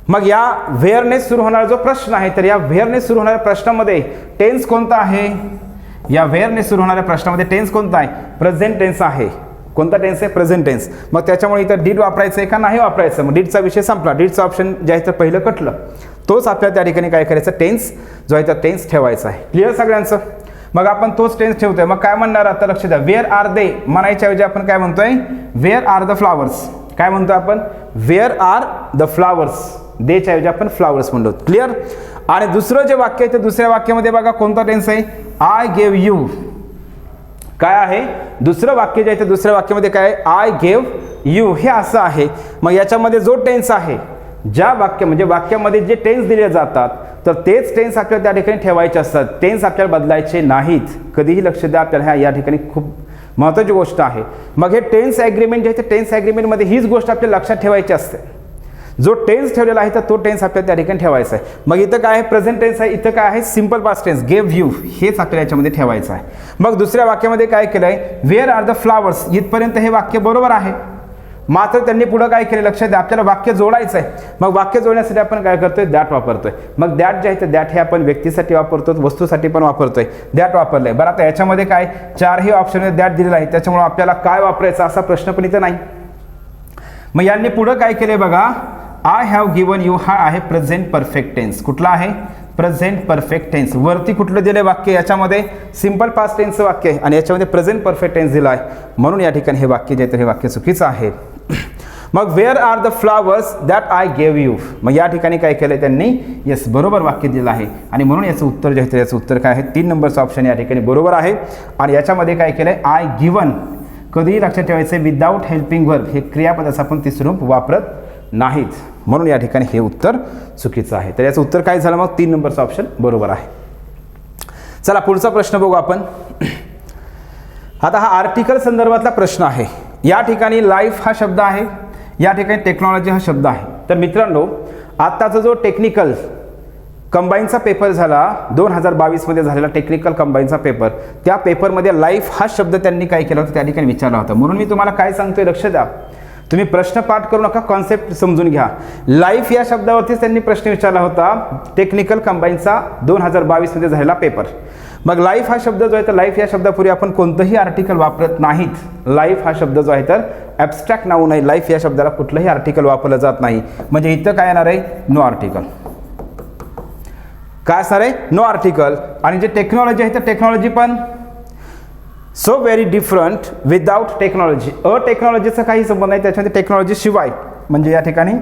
मग या व्हेअरने सुरू होणारा जो प्रश्न आहे तर या व्हेअरने सुरू होणाऱ्या प्रश्नामध्ये टेन्स कोणता आहे, या व्हेअरने सुरू होणाऱ्या प्रश्नामध्ये टेन्स कोणता आहे, प्रेझेंट टेन्स आहे. कोणता टेन्स आहे, प्रेझेंट टेन्स. मग त्याच्यामुळे इथं डीड वापरायचं आहे का नाही वापरायचं, मग डीडचा विषय संपला. डीडचा ऑप्शन जे आहे तर पहिलं कटलं, तोच आपल्याला त्या ठिकाणी काय करायचं टेन्स जो आहे तर टेन्स ठेवायचा आहे. क्लिअर सगळ्यांचं? मग आपण तोच टेन्स ठेवतोय. मग काय म्हणणार आता लक्ष द्या, वेअर आर दे म्हणायच्या ऐवजी आपण काय म्हणतोय, वेअर आर द फ्लावर्स. काय म्हणतो आपण, वेअर आर द फ्लावर्स. देच्या ऐवजी आपण फ्लावर्स म्हणतो. क्लिअर? आणि दुसरं जे वाक्य आहे ते दुसऱ्या वाक्यामध्ये बघा कोणता टेन्स आहे, आय गेव यू. काय आहे, दुसरं वाक्य जे आहे ते दुसऱ्या वाक्यामध्ये काय आहे, आय गेव यू हे असं आहे. मग याच्यामध्ये जो टेन्स आहे, ज्या वाक्य म्हणजे वाक्यामध्ये जे टेन्स दिले जातात तर तेच टेन्स आपल्याला त्या ठिकाणी ठेवायचे असतात. टेन्स आपल्याला बदलायचे नाहीत. कधीही लक्ष द्या, आपल्याला या ठिकाणी खूप महत्त्वाची गोष्ट आहे. मग हे टेन्स ॲग्रीमेंट जे आहे ते टेन्स ॲग्रीमेंटमध्ये हीच गोष्ट आपल्याला लक्षात ठेवायची असते. जो टेन्स ठेवलेला आहे तर तो टेन्स आपल्याला त्या ठिकाणी ठेवायचा आहे. मग इथं काय आहे, प्रेझेंट टेन्स आहे, इथं काय आहे, simple past tense gave you हेच आपल्याला याच्यामध्ये ठेवायचं आहे. मग दुसऱ्या वाक्यामध्ये काय केलं आहे, वेअर आर द फ्लावर्स. इथपर्यंत हे वाक्य बरोबर आहे. मात्र त्यांनी पुढं काय केलं लक्षात द्या, आपल्याला वाक्य जोडायचं आहे. मग वाक्य जोडण्यासाठी आपण काय करतोय, दॅट वापरतोय. मग दॅट जे आहे तर दॅट हे आपण व्यक्तीसाठी वापरतो, वस्तूसाठी पण वापरतोय. दॅट वापरलंय. बरं आता याच्यामध्ये काय चारही ऑप्शन दॅट दिलेला आहे, त्याच्यामुळे आपल्याला काय वापरायचं असा प्रश्न पण इथं नाही. मग यांनी पुढं काय केलंय बघा, आय हॅव गिवन यू हा आहे प्रेझेंट परफेक्ट टेन्स. कुठला आहे, प्रेझेंट परफेक्ट टेन्स. वरती कुठलं दिलंय वाक्य, याच्यामध्ये सिंपल पास्ट टेन्सचं वाक्य आहे आणि याच्यामध्ये प्रेझेंट परफेक्ट टेन्स दिला आहे, म्हणून या ठिकाणी हे वाक्य जे आहे तर हे वाक्य चुकीचं आहे. मग where are the flowers that I gave you. मग या ठिकाणी काय केलंय त्यांनी, येस बरोबर वाक्य दिलं आहे आणि म्हणून याचं उत्तर जे आहे याचं उत्तर काय आहे, 3 नंबरचं ऑप्शन या ठिकाणी बरोबर आहे. आणि याच्यामध्ये काय केलंय, आय गिवन. कधीही लक्षात ठेवायचं विदाऊट हेल्पिंग वर्ब हे क्रियापदाचं आपण तिसरं रूप वापरत नाहीत, म्हणून या ठिकाणी हे उत्तर चुकीचं आहे. तर याचं उत्तर काय झालं, मग 3 नंबरचं ऑप्शन बरोबर आहे. चला पुढचा प्रश्न बघू आपण. आता हा आर्टिकल संदर्भातला प्रश्न आहे. या ठिकाणी लाईफ हा शब्द आहे, या ठिकाणी टेक्नॉलॉजी हा शब्द आहे. तर मित्रांनो, आत्ताचा जो टेक्निकल कंबाईनचा पेपर झाला 2022 मध्ये झालेला टेक्निकल कंबाईनचा पेपर, त्या पेपरमध्ये लाईफ हा शब्द त्यांनी काय केला होता त्या ठिकाणी विचारला होता. म्हणून मी तुम्हाला काय सांगतोय लक्ष द्या, तुम्ही प्रश्न पाठ करू नका, कॉन्सेप्ट समजून घ्या. लाईफ या शब्दावरतीच त्यांनी प्रश्न विचारला होता टेक्निकल कंबाईनचा 2022 मध्ये झालेला पेपर. मग लाईफ हा शब्द जो आहे तर लाईफ या शब्दापूर्वी आपण कोणतंही आर्टिकल वापरत नाहीत. लाईफ हा शब्द जो आहे तर ॲब्स्ट्रॅक्ट नाऊन आहे. लाईफ या शब्दाला कुठलंही आर्टिकल वापरलं जात नाही. म्हणजे इथं काय येणार आहे, नो आर्टिकल. काय असणार आहे, नो आर्टिकल. आणि जे टेक्नॉलॉजी आहे तर टेक्नॉलॉजी पण so very different without technology. टेक्नॉलॉजीचा काही संबंध नाही त्याच्यामध्ये टेक्नॉलॉजी शिवाय. म्हणजे या ठिकाणी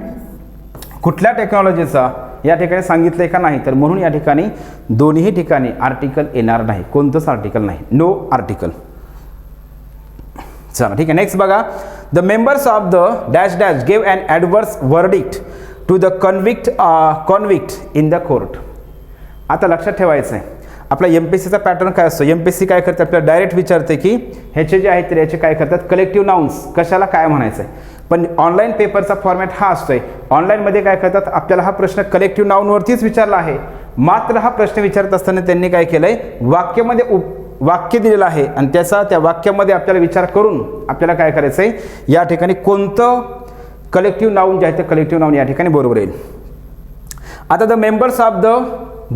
कुठल्या टेक्नॉलॉजीचा या ठिकाणी सांगितलंय का नाही, तर म्हणून या ठिकाणी दोन्ही ठिकाणी आर्टिकल येणार नाही, कोणतंच आर्टिकल नाही, नो आर्टिकल. चला ठीक आहे, नेक्स्ट बघा. The members of the dash dash gave an adverse verdict to the convict in the court. आता लक्षात ठेवायचं आहे, आपला MPSCचा पॅटर्न काय असतो, MPSC काय करते आपल्याला डायरेक्ट विचारते की ह्याचे जे आहेत तर याचे काय करतात कलेक्टिव्ह नाउन्स, कशाला काय म्हणायचं आहे. पण ऑनलाईन पेपरचा फॉर्मॅट हा असतोय. ऑनलाईनमध्ये काय करतात, आपल्याला हा प्रश्न कलेक्टिव्ह नाउनवरतीच विचारला आहे. मात्र हा प्रश्न विचारत असताना त्यांनी काय केलंय, वाक्यामध्ये वाक्य दिलेलं आहे आणि त्या वाक्यामध्ये आपल्याला विचार करून आपल्याला काय करायचं आहे, या ठिकाणी कोणतं कलेक्टिव्ह नाऊन जे आहे ते कलेक्टिव्ह नाऊन या ठिकाणी बरोबर येईल. आता the members of the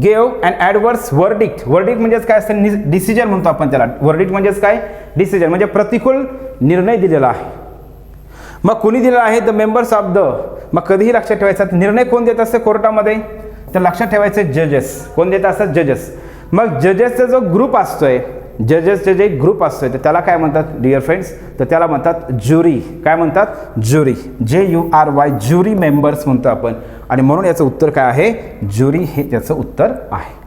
gave and adverse verdict. Verdict म्हणजेच काय असतं, डिसिजन म्हणतो आपण त्याला. वर्डिक्ट म्हणजेच काय, डिसिजन म्हणजे प्रतिकूल निर्णय दिलेला आहे. मग कोणी दिलेला आहे, द मेंबर्स ऑफ द. मग कधीही लक्षात ठेवायचं निर्णय कोण देत असते कोर्टामध्ये, तर लक्षात ठेवायचं जजेस. कोण देत असतात, जजेस. मग जजेसचा जो ग्रुप असतोय, जजेसचे जे ग्रुप असतोय तर त्याला काय म्हणतात डिअर फ्रेंड्स, तर त्याला म्हणतात ज्युरी. काय म्हणतात, ज्युरी. JURY, ज्युरी मेंबर्स म्हणतो आपण. आणि म्हणून याचं उत्तर काय आहे, ज्युरी हे त्याचं उत्तर आहे.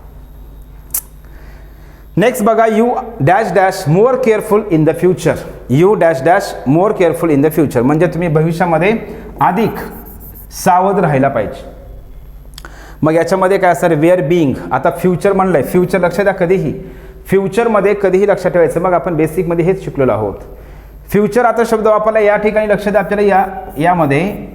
नेक्स्ट बघा, you dash dash more careful in the future. You dash dash more careful in the future म्हणजे तुम्ही भविष्यामध्ये अधिक सावध राहायला पाहिजे. मग याच्यामध्ये काय असणार, वेअर बिंग. आता फ्युचर म्हणलंय, फ्युचर लक्षात द्या, कधीही फ्युचरमध्ये कधीही लक्षात ठेवायचं. मग आपण बेसिकमध्ये हेच शिकलेलो आहोत. फ्युचर आता शब्द वापरला या ठिकाणी लक्षात द्या आपल्याला, यामध्ये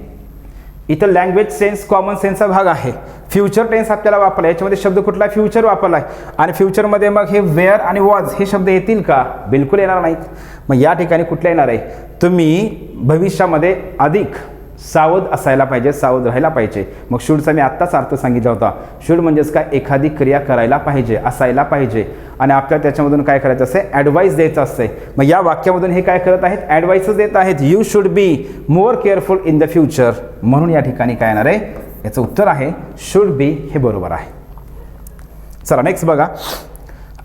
इथं लँग्वेज सेन्स कॉमन सेन्सचा भाग आहे. फ्युचर टेन्स आपल्याला वापरला, याच्यामध्ये शब्द कुठला, फ्युचर वापरला आहे. आणि फ्युचरमध्ये मग हे वेअर आणि वॉज हे शब्द येतील का, बिलकुल येणार नाहीत. मग या ठिकाणी कुठला येणार आहे, तुम्ही भविष्यामध्ये अधिक सावध असायला पाहिजे, सावध राहायला पाहिजे. मग शूडचा मी आत्ताच अर्थ सांगितला होता. शूड म्हणजेच काय, एखादी क्रिया करायला पाहिजे, असायला पाहिजे. आणि आपल्याला त्याच्यामधून काय करायचं असते, ॲडवाईस द्यायचं असते. मग या वाक्यामधून हे काय करत आहेत, ॲडवाईसच देत आहेत. You should be more careful in the future. म्हणून या ठिकाणी काय येणार आहे, याचं उत्तर आहे शुड बी, हे बरोबर आहे. चला नेक्स्ट बघा,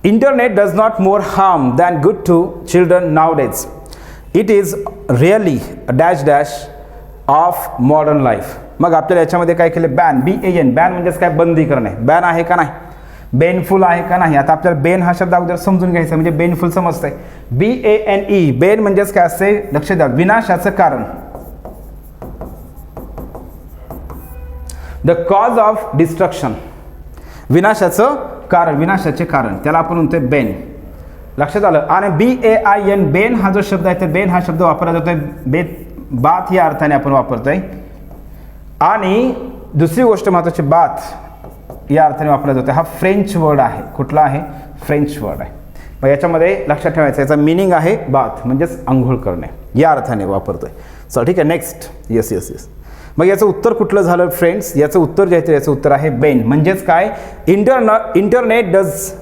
internet does not more harm than good to children nowadays. It is really dash dash of modern life. मग आपल्याला याच्यामध्ये काय केलं, बॅन, BAN. बॅन म्हणजेच काय, बंदी करणे. बॅन आहे का नाही, बेनफुल आहे का नाही. आता आपल्याला बेन हा शब्द अगोदर समजून घ्यायचा, म्हणजे बेनफुल समजतंय. BANE. बेन म्हणजेच काय असते, लक्षात द्या, विनाशाचं कारण. The cause of destruction. विनाशाचं कारण, विनाशाचे कारण, त्याला आपण म्हणतोय बेन. लक्षात आलं. आणि BAIN, बेन हा जो शब्द आहे, तर बेन हा शब्द वापरला जातोय बात या अर्थाने आपण वापरतोय. आणि दुसरी गोष्ट महत्त्वाची, बात या अर्थाने वापरला जातो. हा फ्रेंच वर्ड आहे. कुठला आहे, फ्रेंच वर्ड आहे. मग याच्यामध्ये लक्षात ठेवायचं, याचा मिनिंग आहे बात म्हणजेच आंघोळ करणे, या अर्थाने वापरतोय. चल ठीक आहे, नेक्स्ट. Yes yes yes. मग याचं उत्तर कुठलं झालं फ्रेंड्स, याचं उत्तर जे आहे याचं उत्तर आहे बेन. म्हणजेच काय, internet does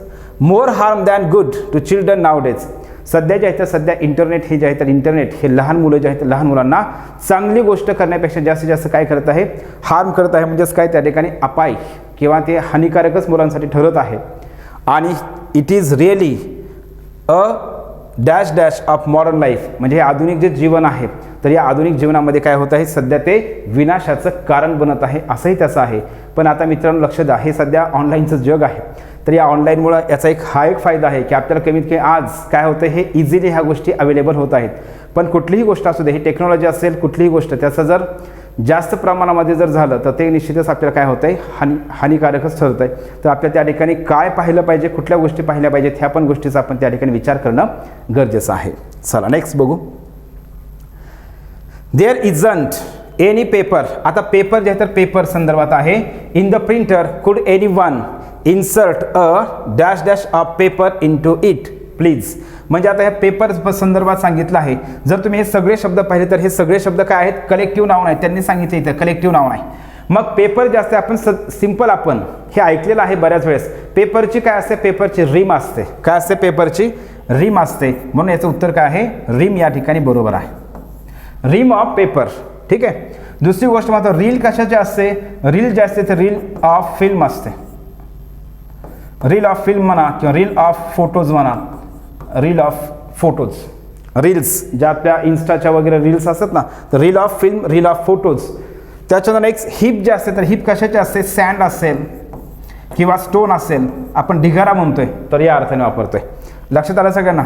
more harm than good to children nowadays. सध्या जे आहे तर सध्या इंटरनेट हे जे आहे तर इंटरनेट हे लहान मुलं जे आहेत लहान मुलांना चांगली गोष्ट करण्यापेक्षा जास्तीत जास्त काय करत आहे, हार्म करत आहे. म्हणजेच काय, त्या ठिकाणी अपाय किंवा ते हानिकारकच मुलांसाठी ठरत आहे. आणि it is really a dash dash of modern life. म्हणजे हे आधुनिक जे जीवन आहे, तर या आधुनिक जीवनामध्ये काय होत आहे, सध्या ते विनाशाचं कारण बनत आहे, असंही त्याचं आहे. पण आता मित्रांनो लक्ष द्या, हे सध्या ऑनलाईनचं जग आहे. तर या ऑनलाईनमुळं याचा हा एक फायदा आहे की आपल्याला कमीत कमी आज काय होतं, हे इझिली ह्या गोष्टी अवेलेबल होत आहेत. पण कुठलीही गोष्ट असू दे, ही टेक्नॉलॉजी असेल, कुठलीही गोष्ट त्याचं जर जास्त प्रमाणामध्ये जर झालं तर ते निश्चितच आपल्याला काय होतं आहे, हानिकारकच ठरत आहे. तर आपल्या त्या ठिकाणी काय पाहिलं पाहिजे, कुठल्या गोष्टी पाहिल्या पाहिजेत, ह्या पण गोष्टीचा आपण त्या ठिकाणी विचार करणं गरजेचं आहे. चला नेक्स्ट बघू. There isn't any paper. आता पेपर जे आहे तर पेपर संदर्भात आहे. In the printer could anyone insert a dash dash of paper into it please. म्हणजे आता ह्या पेपर संदर्भात सांगितलं आहे. जर तुम्ही हे सगळे शब्द पाहिले तर हे सगळे शब्द काय आहेत, कलेक्टिव्ह नाउन आहेत. त्यांनी सांगितलं इथं कलेक्टिव्ह नाउन आहे. मग पेपर जे असते आपण सिंपल आपण हे ऐकलेलं आहे बऱ्याच वेळेस. पेपरची काय असते, पेपरची रिम असते. काय असते, पेपरची रिम असते. म्हणून याचं उत्तर काय आहे, रिम या ठिकाणी बरोबर आहे. रिम ऑफ पेपर. ठीक आहे. दुसरी गोष्ट मात्र रील कशाची असते, रील जे असते ते रील ऑफ फिल्म असते. रील ऑफ फिल्म म्हणा किंवा रील ऑफ फोटोज म्हणा, रील ऑफ फोटोज. रील्स ज्या आपल्या इन्स्टाच्या वगैरे रील्स असतात ना, तर reel of film, reel of photos. त्याच्यानंतर नेक्स्ट हिप जे असते, तर हिप कशाचे असते, सँड असेल किंवा स्टोन असेल, आपण ढिगारा म्हणतोय तर या अर्थाने वापरतोय. लक्षात आलं सगळ्यांना.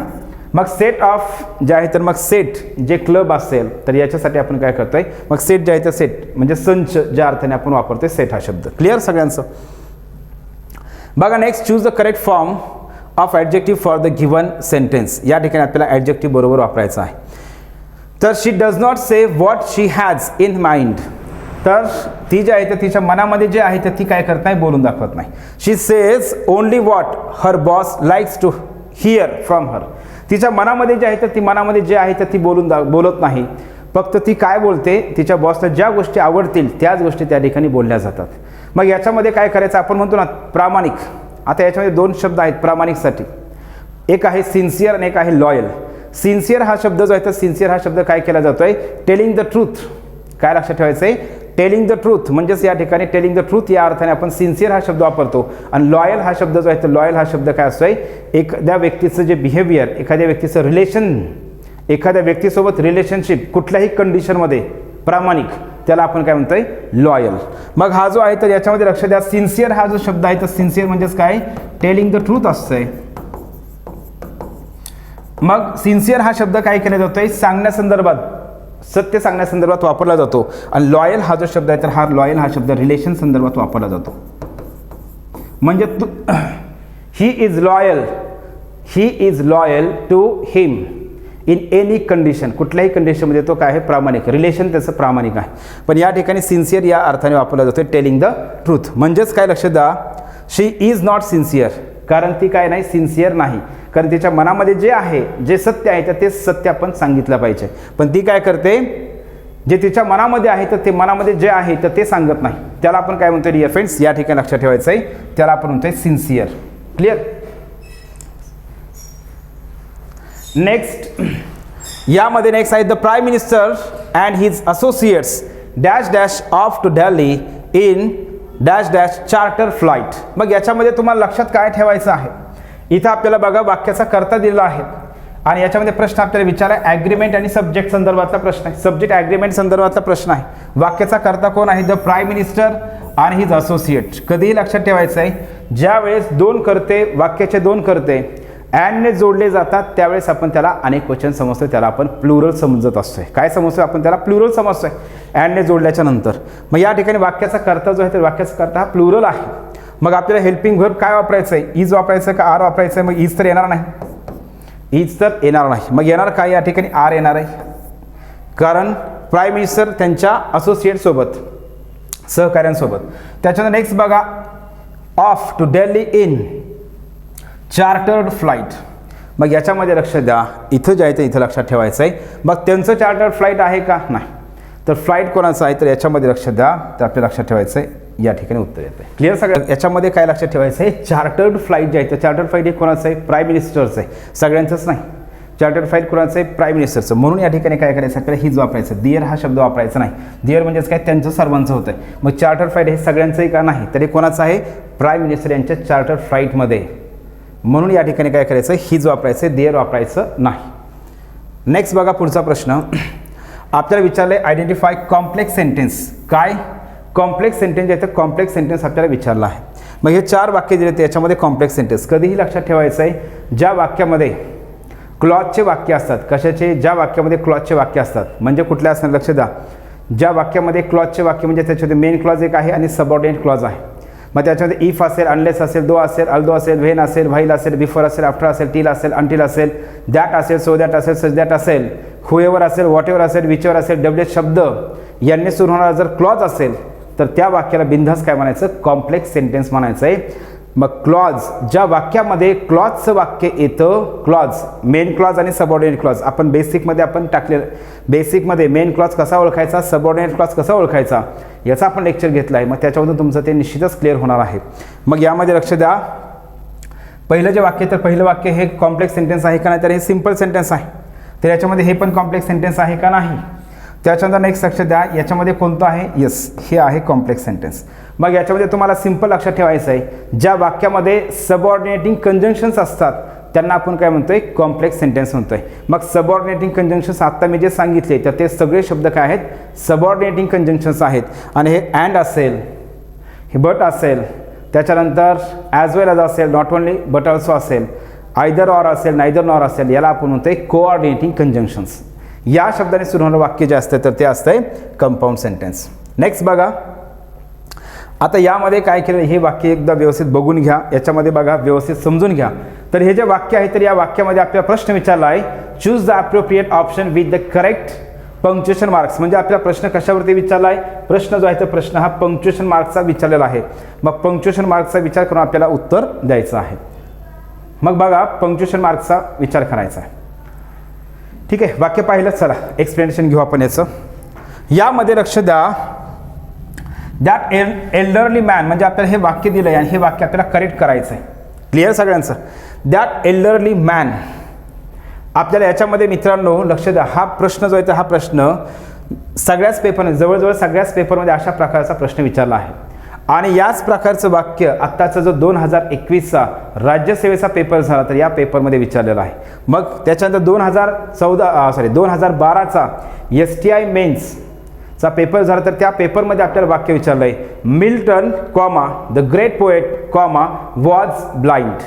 मग सेट ऑफ जे आहे तर मग सेट जे क्लब असेल तर याच्यासाठी आपण काय करतोय, मग सेट जे आहे तर सेट म्हणजे संच ज्या अर्थाने आपण वापरतोय सेट हा शब्द. क्लिअर सगळ्यांचं. बघा next, choose the correct form of adjective for the given sentence. या ठिकाणी आपल्याला ॲडजेक्टिव्ह बरोबर वापरायचा आहे. तर she does not say what she has in mind. तर ती जी आहे तर तिच्या मनामध्ये जे आहे तर ती काय करत नाही, बोलून दाखवत नाही. She says only what her boss likes to hear from her. तिच्या मनामध्ये जे आहे तर ती मनामध्ये जे आहे तर ती बोलत नाही. फक्त ती काय बोलते, तिच्या बॉसला ज्या गोष्टी आवडतील त्याच गोष्टी त्या ठिकाणी बोलल्या जातात. मग याच्यामध्ये काय करायचं, आपण म्हणतो ना प्रामाणिक. आता याच्यामध्ये दोन शब्द आहेत प्रामाणिकसाठी. एक आहे सिन्सिअर आणि एक आहे लॉयल. सिन्सिअर हा शब्द जो आहे तर सिन्सिअर हा शब्द काय केला जातोय, टेलिंग द ट्रूथ. काय लक्षात ठेवायचं आहे, टेलिंग द ट्रूथ. म्हणजेच या ठिकाणी टेलिंग द ट्रूथ या अर्थाने आपण सिन्सिअर हा शब्द वापरतो. आणि लॉयल हा शब्द जो आहे तर लॉयल हा शब्द काय असतोय, एखाद्या व्यक्तीचं जे बिहेवियर, एखाद्या व्यक्तीचं रिलेशन, एखाद्या व्यक्तीसोबत रिलेशनशिप कुठल्याही कंडिशनमध्ये प्रामाणिक, त्याला आपण काय म्हणतोय, लॉयल. मग हा जो आहे तर याच्यामध्ये लक्ष द्या, सिन्सिअर हा जो शब्द आहे तर सिन्सिअर म्हणजेच काय, टेलिंग द ट्रूथ असतंय. मग सिन्सिअर हा शब्द काय केला जातोय, सांगण्यासंदर्भात, सत्य सांगण्यासंदर्भात वापरला जातो. आणि लॉयल हा जो शब्द आहे तर हा लॉयल हा शब्द रिलेशन संदर्भात वापरला जातो. म्हणजे he is loyal to him in any condition. कुठल्याही कंडिशनमध्ये तो काय आहे, प्रामाणिक. रिलेशन त्याचं प्रामाणिक आहे. पण या ठिकाणी सिन्सिअर या अर्थाने वापरला जातो, टेलिंग द ट्रूथ. म्हणजेच काय लक्षात द्या, शी इज नॉट सिन्सिअर. कारण ती काय नाही, सिन्सिअर नाही. कारण तिच्या मनामध्ये जे आहे, जे सत्य आहे तर ते सत्य आपण सांगितलं पाहिजे. पण ती काय करते, जे तिच्या मनामध्ये आहे तर ते मनामध्ये जे आहे तर ते सांगत नाही. त्याला आपण काय म्हणतो डिअर फ्रेंड्स, या ठिकाणी लक्षात ठेवायचं आहे, त्याला आपण म्हणतोय सिन्सिअर. क्लिअर. नेक्स्ट, यामध्ये नेक्स्ट आहे, the prime minister and his associates dash dash off to Delhi in dash dash charter flight. मग याच्यामध्ये तुम्हाला लक्षात काय ठेवायचं आहे, इथं आपल्याला बघा वाक्याचा कर्ता दिलेला आहे आणि याच्यामध्ये प्रश्न आपल्याला विचारला आहे, ॲग्रीमेंट आणि सब्जेक्ट संदर्भातला प्रश्न आहे. सब्जेक्ट ॲग्रीमेंट संदर्भातला प्रश्न आहे. वाक्याचा कर्ता कोण आहे, द प्राईम मिनिस्टर आणि हिज असोसिएट. कधीही लक्षात ठेवायचं आहे, ज्या वेळेस दोन कर्ते, वाक्याचे दोन कर्ते अँडने जोडले जातात त्यावेळेस आपण त्याला अनेक वचन समजतोय, त्याला आपण प्लुरल समजत असतोय. काय समजतोय आपण, त्याला प्लुरल समजतोय अँडने जोडल्याच्या नंतर. मग या ठिकाणी वाक्याचा कर्ता जो आहे तर वाक्याचा कर्ता हा प्लुरल आहे. मग आपल्याला हेल्पिंग व्हर्ब काय वापरायचं आहे, इज वापरायचं का आर वापरायचं आहे. मग इज तर येणार नाही, इज तर येणार नाही. मग येणार काय, या ठिकाणी आर येणार आहे. कारण प्राईम मिनिस्टर त्यांच्या असोसिएटसोबत, सहकाऱ्यांसोबत. त्याच्यानंतर नेक्स्ट बघा, off to Delhi in chartered flight. मग याच्यामध्ये लक्ष द्या, इथं जे आहे ते इथं लक्षात ठेवायचं आहे. मग त्यांचं चार्टर्ड फ्लाईट आहे का, नाही. तर फ्लाईट कोणाचं आहे तर याच्यामध्ये लक्ष द्या, तर आपल्याला लक्षात ठेवायचं आहे, या ठिकाणी उत्तर येतं. क्लिअर सगळं. याच्यामध्ये काय लक्षात ठेवायचं आहे, चार्टर्ड फ्लाईट जे आहे तर चार्टर्ड फ्लाईट हे कोणाचं आहे, प्राईम मिनिस्टरचं आहे. सगळ्यांचंच नाही. चार्टर्ड फ्लाईट कोणाचं आहे, प्राईम मिनिस्टरचं. म्हणून या ठिकाणी काय करायचं, आपल्याला हीच वापरायचं, दिअर हा शब्द वापरायचा नाही. दिअर म्हणजेच काय, त्यांचं सर्वांचं होतं. मग चार्टर्ड फ्लाईट हे सगळ्यांचंही का नाही, तर हे कोणाचं आहे, प्राईम मिनिस्टर यांच्या चार्टर्ड फ्लाईटमध्ये. म्हणून या ठिकाणी काय करायचं, हीच वापरायचं, दिअर वापरायचं नाही. नेक्स्ट बघा पुढचा प्रश्न आपल्याला विचारलं आहे, आयडेंटिफाय कॉम्प्लेक्स सेंटेन्स. काय, कॉम्प्लेक्स सेंटेन्स आहे तर कॉम्प्लेक्स सेंटेन्स आपल्याला विचारला आहे. मग हे चार वाक्य दिले ते याच्यामध्ये कॉम्प्लेक्स सेंटेन्स. कधीही लक्षात ठेवायचं आहे, ज्या वाक्यामध्ये क्लॉजचे वाक्य असतात, कशाचे, ज्या वाक्यामध्ये क्लॉजचे वाक्य असतात, म्हणजे कुठल्या असणार लक्ष द्या, ज्या वाक्यामध्ये क्लॉजचे वाक्य म्हणजे त्याच्यामध्ये मेन क्लॉज एक आहे आणि सबऑर्डिनेट क्लॉज आहे. मग त्याच्यामध्ये इफ असेल, अनलेस असेल, दो असेल, अल्दो असेल, व्हेन असेल, व्हाईल असेल, बिफोर असेल, आफ्टर असेल, टिल असेल, अंटिल असेल, दॅट असेल, सो दॅट असेल, सच दॅट असेल, हुएवर असेल, व्हॉटेवर असेल, विचवर असेल, डब्ल्यूएच शब्द यांनी सुरू होणारा जर क्लॉज असेल तर त्या वाक्याला बिनधास्त काय म्हणायचं, कॉम्प्लेक्स सेंटेन्स म्हणायचं आहे. मग क्लॉज, ज्या वाक्यामध्ये क्लॉजचं वाक्य येतं, क्लॉज, मेन क्लॉज आणि सबऑर्डिनेट क्लॉज. आपण बेसिकमध्ये आपण टाकलेलं, बेसिकमध्ये मेन क्लॉज कसा ओळखायचा, सबऑर्डिनेट क्लॉज कसा ओळखायचा याचा आपण लेक्चर घेतला आहे. मग त्याच्यामधून तुमचं ते निश्चितच क्लिअर होणार आहे. मग यामध्ये लक्ष द्या, पहिलं जे वाक्य तर पहिलं वाक्य हे कॉम्प्लेक्स सेंटेन्स आहे का नाही, तर हे सिम्पल सेंटेन्स आहे. तर याच्यामध्ये हे पण कॉम्प्लेक्स सेंटेन्स आहे का नाही. त्याच्यानंतर नेक्स्ट लक्ष द्या, याच्यामध्ये कोणतं आहे, येस हे आहे कॉम्प्लेक्स सेंटेन्स. मग याच्यामध्ये तुम्हाला सिंपल लक्षात ठेवायचं आहे, ज्या वाक्यामध्ये सबऑर्डिनेटिंग कंजंक्शन्स असतात त्यांना आपण काय म्हणतोय, कॉम्प्लेक्स सेंटेन्स म्हणतोय. मग सबऑर्डिनेटिंग कंजंक्शन्स आत्ता मी जे सांगितले तर ते सगळे शब्द काय आहेत, सबऑर्डिनेटिंग कंजंक्शन्स आहेत. आणि हे अँड असेल, हे बट असेल, त्याच्यानंतर ॲज वेल ॲज असेल, नॉट ओनली बट ऑल्सो असेल, आयदर ऑर असेल, नायदर नॉर असेल, याला आपण म्हणतोय कोऑर्डिनेटिंग कंजंक्शन्स. या शब्दाने सुरू होणारं वाक्य जे असतं तर ते असतंय कंपाऊंड सेंटेन्स. नेक्स्ट बघा, आता यामध्ये काय केलं, हे वाक्य एकदा व्यवस्थित बघून घ्या, याच्यामध्ये बघा व्यवस्थित समजून घ्या. तर हे जे वाक्य आहे तर या वाक्यामध्ये आपल्याला प्रश्न विचारला आहे, choose the appropriate option with the correct punctuation marks. म्हणजे आपला प्रश्न कशावरती विचारला आहे, प्रश्न जो आहे तर प्रश्न हा पंक्च्युएशन मार्क्सचा विचारलेला आहे. मग पंक्च्युएशन मार्क्सचा विचार करून आपल्याला उत्तर द्यायचं आहे. मग बघा पंक्च्युएशन मार्कचा विचार करायचा आहे. ठीक आहे, वाक्य पाहिलं. चला एक्सप्लेनेशन घेऊ आपण याचं. यामध्ये लक्ष द्या, दॅट एल्डरली मॅन, म्हणजे आपल्याला हे वाक्य दिलं आहे आणि हे वाक्य आपल्याला करेक्ट करायचं आहे. क्लिअर सगळ्यांचं. दॅट एल्डरली मॅन, आपल्याला याच्यामध्ये मित्रांनो लक्ष द्या, हा प्रश्न जो आहे तर हा प्रश्न सगळ्याच पेपरमध्ये, जवळजवळ सगळ्याच पेपरमध्ये अशा प्रकारचा प्रश्न विचारला आहे. आणि याच प्रकारचं वाक्य आत्ताचा जो 2021चा राज्यसेवेचा पेपर झाला तर या पेपरमध्ये विचारलेला आहे. मग त्याच्यानंतर 2012चा STI मेन्सचा पेपर झाला तर त्या पेपरमध्ये आपल्याला वाक्य विचारलं आहे, Milton comma the great poet comma was blind.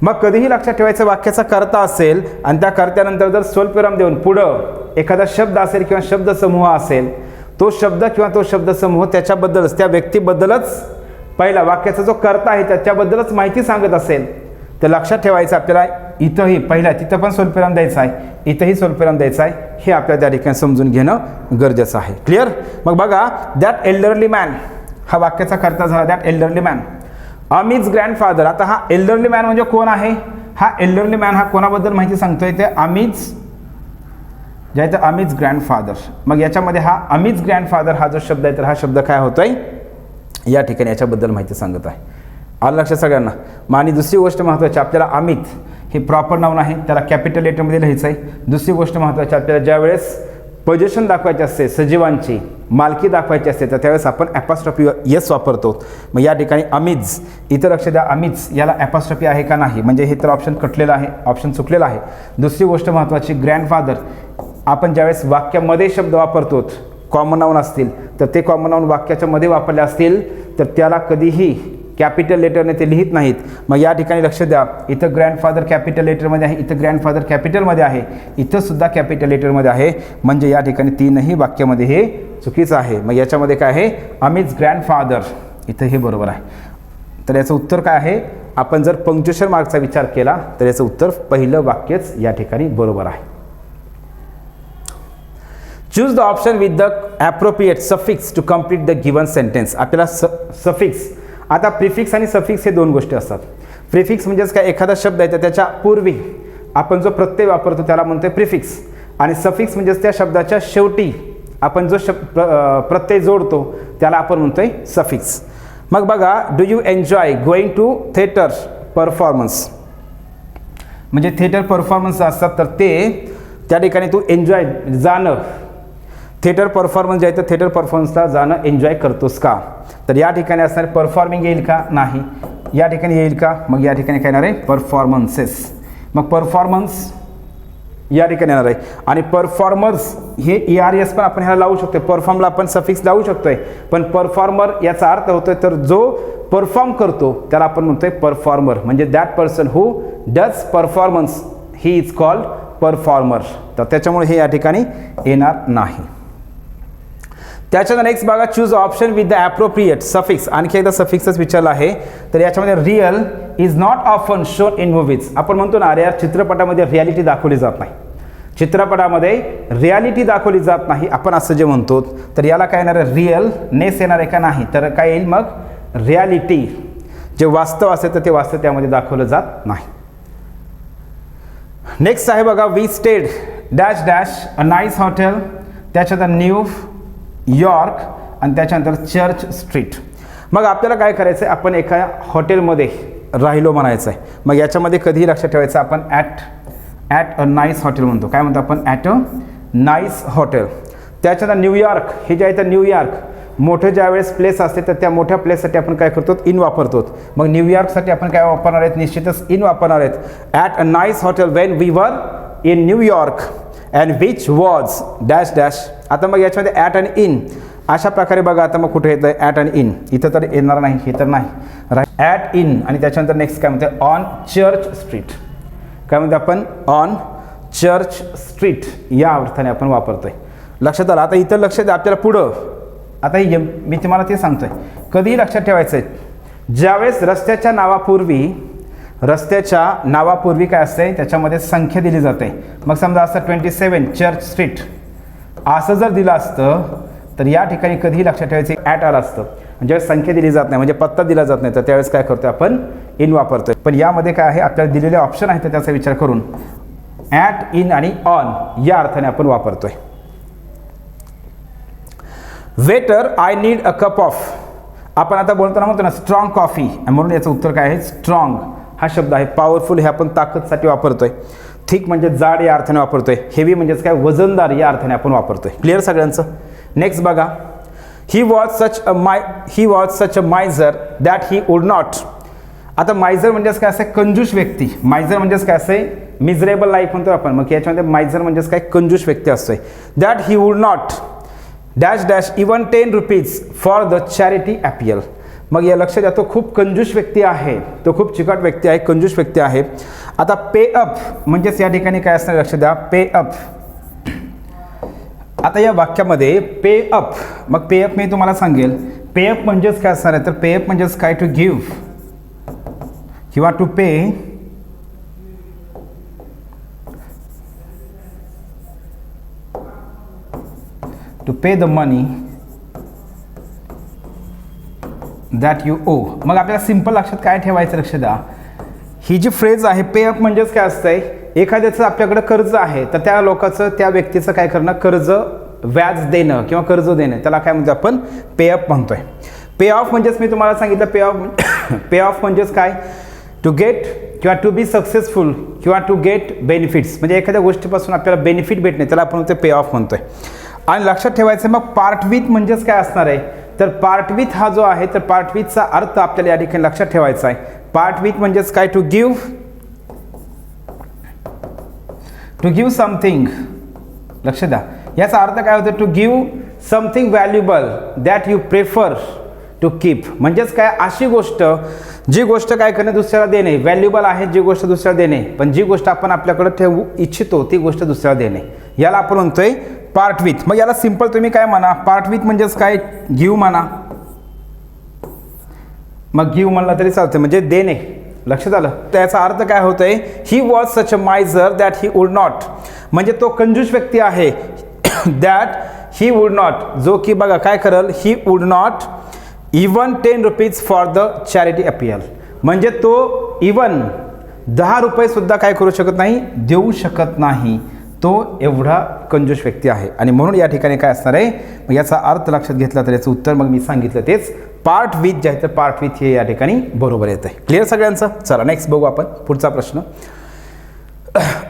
मग कधीही लक्षात ठेवायचं, वाक्याचा कर्ता असेल आणि त्या कर्त्यानंतर जर स्वल्पविराम देऊन पुढं एखादा शब्द असेल किंवा शब्दसमूह असेल, तो शब्द किंवा तो शब्दसमूह त्याच्याबद्दलच, त्या व्यक्तीबद्दलच, पहिला वाक्याचा जो कर्ता आहे त्याच्याबद्दलच माहिती सांगत असेल तर लक्षात ठेवायचं आपल्याला इथंही पहिला तिथं पण स्वल्पविराम द्यायचा आहे, इथंही स्वल्पविराम द्यायचा आहे, हे आपल्याला त्या ठिकाणी समजून घेणं गरजेचं आहे. क्लिअर. मग बघा, दॅट एल्डरली मॅन हा वाक्याचा कर्ता झाला. दॅट एल्डरली मॅन अमित's ग्रँडफादर. आता हा एल्डरली मॅन म्हणजे कोण आहे? हा एल्डरली मॅन हा कोणाबद्दल माहिती सांगतोय ते अमित's, जे आहे तर अमित's ग्रँडफादर. मग याच्यामध्ये हा अमित's ग्रँडफादर हा जो शब्द आहे तर हा शब्द काय होतोय या ठिकाणी याच्याबद्दल माहिती सांगत आहे. आलं लक्षात सगळ्यांना. मग आणि दुसरी गोष्ट महत्त्वाची, आपल्याला अमित हे प्रॉपर नाऊन आहे, त्याला कॅपिटल लेटरमध्ये लिहायचं आहे. दुसरी गोष्ट महत्त्वाची, आपल्याला ज्यावेळेस पोझिशन दाखवायची असते, सजीवांची मालकी दाखवायची असते तर त्यावेळेस आपण ॲपॉस्ट्रॉफी येस वापरतो. मग या ठिकाणी अमित's, इथं लक्ष द्या, अमित's याला ॲपॉस्ट्रॉफी आहे का नाही, म्हणजे हे तर ऑप्शन कटलेलं आहे, ऑप्शन चुकलेलं आहे. दुसरी गोष्ट महत्त्वाची, ग्रँडफादर आपण ज्यावेळेस वाक्यामध्ये शब्द वापरतो, कॉमन नाऊन असतील तर ते कॉमन नाऊन वाक्याच्या मध्ये वापरले असतील तर त्याला कधीही कॅपिटल लेटरने ते लिहित नाहीत. मग या ठिकाणी लक्ष द्या, इथं ग्रँडफादर कॅपिटल लेटरमध्ये आहे, इथं ग्रँडफादर कॅपिटलमध्ये आहे, इथं सुद्धा कॅपिटल लेटरमध्ये आहे, म्हणजे या ठिकाणी तीनही वाक्यामध्ये हे चुकीचं आहे. मग याच्यामध्ये काय आहे, अमित's ग्रँडफादर, इथं हे बरोबर आहे. तर याचं उत्तर काय आहे, आपण जर पंक्च्युएशन मार्कचा विचार केला तर याचं उत्तर पहिलं वाक्यच या ठिकाणी बरोबर आहे. Choose the option with the appropriate suffix to complete the given sentence. आपल्याला सफिक्स, आता प्रिफिक्स आणि सफिक्स हे दोन गोष्टी असतात. प्रिफिक्स म्हणजेच काय, एखादा शब्द आहे तर त्याच्या पूर्वी आपण जो प्रत्यय वापरतो त्याला म्हणतोय प्रिफिक्स, आणि सफिक्स म्हणजेच त्या शब्दाच्या शेवटी आपण जो प्रत्यय जोडतो त्याला आपण म्हणतोय सफिक्स. मग बघा, do you enjoy going to theatre performance, म्हणजे थिएटर परफॉर्मन्स असतात तर ते त्या ठिकाणी तू एन्जॉय जाणं, थिएटर परफॉर्मन्स जे आहे तर थिएटर परफॉर्मन्सला जाणं एन्जॉय करतोस का, तर या ठिकाणी असणार परफॉर्मिंग येईल का, नाही. या ठिकाणी येईल का, मग या ठिकाणी काय येणार आहे, परफॉर्मन्सेस. मग परफॉर्मन्स या ठिकाणी येणार आहे. आणि परफॉर्मर्स हे ERS पण आपण ह्याला लावू शकतो, परफॉर्मला आपण सफिक्स लावू शकतोय, पण परफॉर्मर याचा अर्थ होतोय तर जो परफॉर्म करतो त्याला आपण म्हणतोय परफॉर्मर, म्हणजे that person who does performance he is called performer. तर त्याच्यामुळे हे या ठिकाणी येणार नाही. त्याच्यानंतर नेक्स्ट बघा, choose option with the appropriate suffix. आणखी एकदा सफिक्सच विचारलं आहे. तर याच्यामध्ये real is not often shown in movies. आपण म्हणतो ना, अरे यार चित्रपटामध्ये रियालिटी दाखवली जात नाही, चित्रपटामध्ये रियालिटी दाखवली जात नाही आपण असं जे म्हणतो, तर याला काय येणार आहे, रिअल नेस येणार आहे का, नाही. तर काय येईल मग, रियालिटी जे वास्तव असेल तर ते वास्तव त्यामध्ये दाखवलं जात नाही. नेक्स्ट आहे बघा, we stayed dash dash a nice hotel, त्याच्यानंतर न्यू यॉर्क आणि त्याच्यानंतर चर्च स्ट्रीट. मग आपल्याला काय करायचं आहे, आपण एका हॉटेलमध्ये राहिलो म्हणायचं आहे. मग याच्यामध्ये कधीही लक्षात ठेवायचं, आपण ॲट अ नाईस हॉटेल म्हणतो. काय म्हणतो आपण, ॲट अ नाईस हॉटेल. त्याच्यानंतर न्यूयॉर्क, हे जे आहे तर न्यूयॉर्क मोठं ज्यावेळेस प्लेस असते तर त्या मोठ्या प्लेससाठी आपण काय करतो, इन वापरतो. मग न्यूयॉर्कसाठी आपण काय वापरणार आहेत, निश्चितच इन वापरणार आहेत. At a nice hotel when we were in New York and which was dash dash. आता मग याच्यामध्ये ॲट अँड इन अशा प्रकारे बघा, आता मग कुठे येतं आहे, ॲट अँड इन, इथं तर येणार नाही, हे तर नाही, राईट. ॲट इन आणि त्याच्यानंतर नेक्स्ट काय म्हणते, ऑन चर्च स्ट्रीट. काय म्हणते आपण, ऑन चर्च स्ट्रीट या अर्थाने आपण वापरतोय. लक्षात आलं. आता इथं लक्षात द्या, आपल्याला पुढं आता मी तुम्हाला ते सांगतोय, कधीही लक्षात ठेवायचं आहे, ज्यावेळेस रस्त्याच्या नावापूर्वी काय असते, त्याच्यामध्ये संख्या दिली जाते. मग समजा असं 27 चर्च स्ट्रीट असं जर दिलं असतं तर या ठिकाणी कधीही लक्षात ठेवायचं ॲट आलं असतं. म्हणजे संख्या दिली जात नाही, म्हणजे पत्ता दिला जात नाही, तर त्यावेळेस काय करतोय आपण इन वापरतोय. पण यामध्ये काय आहे, आपल्याला दिलेले ऑप्शन आहे तर त्याचा विचार करून ॲट, इन आणि ऑन या अर्थाने आपण वापरतोय. Waiter I need a cup of. आपण आता बोलताना म्हणतो ना स्ट्रॉंग कॉफी, म्हणून याचं उत्तर काय आहे, स्ट्रॉंग हा शब्द आहे. पॉवरफुल हे आपण ताकदसाठी वापरतोय. थिक म्हणजे जाड या अर्थाने वापरतोय. हेवी म्हणजेच काय, वजनदार या अर्थाने आपण वापरतोय. क्लिअर सगळ्यांचं. नेक्स्ट बघा, he was such a miser that he would not. आता मायझर म्हणजेच काय असे, कंजूस व्यक्ती. मायझर म्हणजेच काय असे, मिझरेबल लाईफ म्हणतो आपण. मग याच्यामध्ये मायझर म्हणजेच काय, कंजूस व्यक्ती असतोय. That he would not dash dash even 10 rupees for the charity appeal. मग या लक्षात द्या, तो खूप कंजूस व्यक्ती आहे, तो खूप चिकट व्यक्ती आहे, कंजूस व्यक्ती आहे. आता पे अप म्हणजेच या ठिकाणी काय असणार, लक्षात द्या, पे अप. आता या वाक्यामध्ये पे अप, मग पे अप मी तुम्हाला सांगेल पे अप म्हणजेच काय असणार आहे, तर पे अप म्हणजेच काय, टू गिव्ह किंवा to pay, to pay the money that you owe. मग आपल्याला सिंपल लक्षात काय ठेवायचं, लक्ष द्या, ही जी फ्रेज आहे पे अप म्हणजेच काय असतंय, एखाद्याचं आपल्याकडे कर्ज आहे तर त्या लोकांचं, त्या व्यक्तीचं काय करणं, कर्ज व्याज देणं किंवा कर्ज देणं, त्याला काय म्हणतो आपण, पे अप म्हणतोय. पे ऑफ म्हणजेच मी तुम्हाला सांगितलं, पे ऑफ म्हणजेच काय, टू गेट किंवा टू बी सक्सेसफुल किंवा टू गेट बेनिफिट्स, म्हणजे एखाद्या गोष्टीपासून आपल्याला बेनिफिट भेटणे, त्याला आपण ते पे ऑफ म्हणतोय. आणि लक्षात ठेवायचं मग पार्ट विथ म्हणजेच काय असणार आहे, तर पार्ट विथ हा जो आहे, तर पार्ट विथचा अर्थ आपल्याला या ठिकाणी लक्षात ठेवायचा आहे. पार्ट विथ म्हणजेच काय, टू गिव्ह समथिंग. लक्ष द्या, याचा अर्थ काय होतो, to give something valuable that you prefer to keep. म्हणजेच काय, अशी गोष्ट, जी गोष्ट काय करणे, दुसऱ्याला देणे, व्हॅल्युएबल आहे जी गोष्ट दुसऱ्याला देणे, पण जी गोष्ट आपण आपल्याकडे ठेवू इच्छितो ती गोष्ट दुसऱ्याला देणे, याला आपण म्हणतोय पार्ट विथ. मग याला सिंपल तुम्ही काय म्हणा, पार्ट विथ म्हणजेच काय, गिव्ह म्हणा. मग गिव्ह म्हणलं तरी चालतं, म्हणजे देणे. लक्षात आलं. त्याचा अर्थ काय होतोय, he was such a miser that he would not, म्हणजे तो कंजूस व्यक्ती आहे, दॅट ही वुड नॉट, जो की बघा काय करल, ही would not even 10 rupees for the charity appeal. म्हणजे तो इवन 10 रुपये सुद्धा काय करू शकत नाही, देऊ शकत नाही, तो एवढा कंजूस व्यक्ती आहे. आणि म्हणून या ठिकाणी काय असणार आहे, मग याचा अर्थ लक्षात घेतला तर याचं उत्तर मग मी सांगितलं तेच पार्ट विथ जे आहे, तर पार्ट विथ हे या ठिकाणी बरोबर येत आहे. क्लिअर सगळ्यांचं. चला नेक्स्ट बघू आपण पुढचा प्रश्न.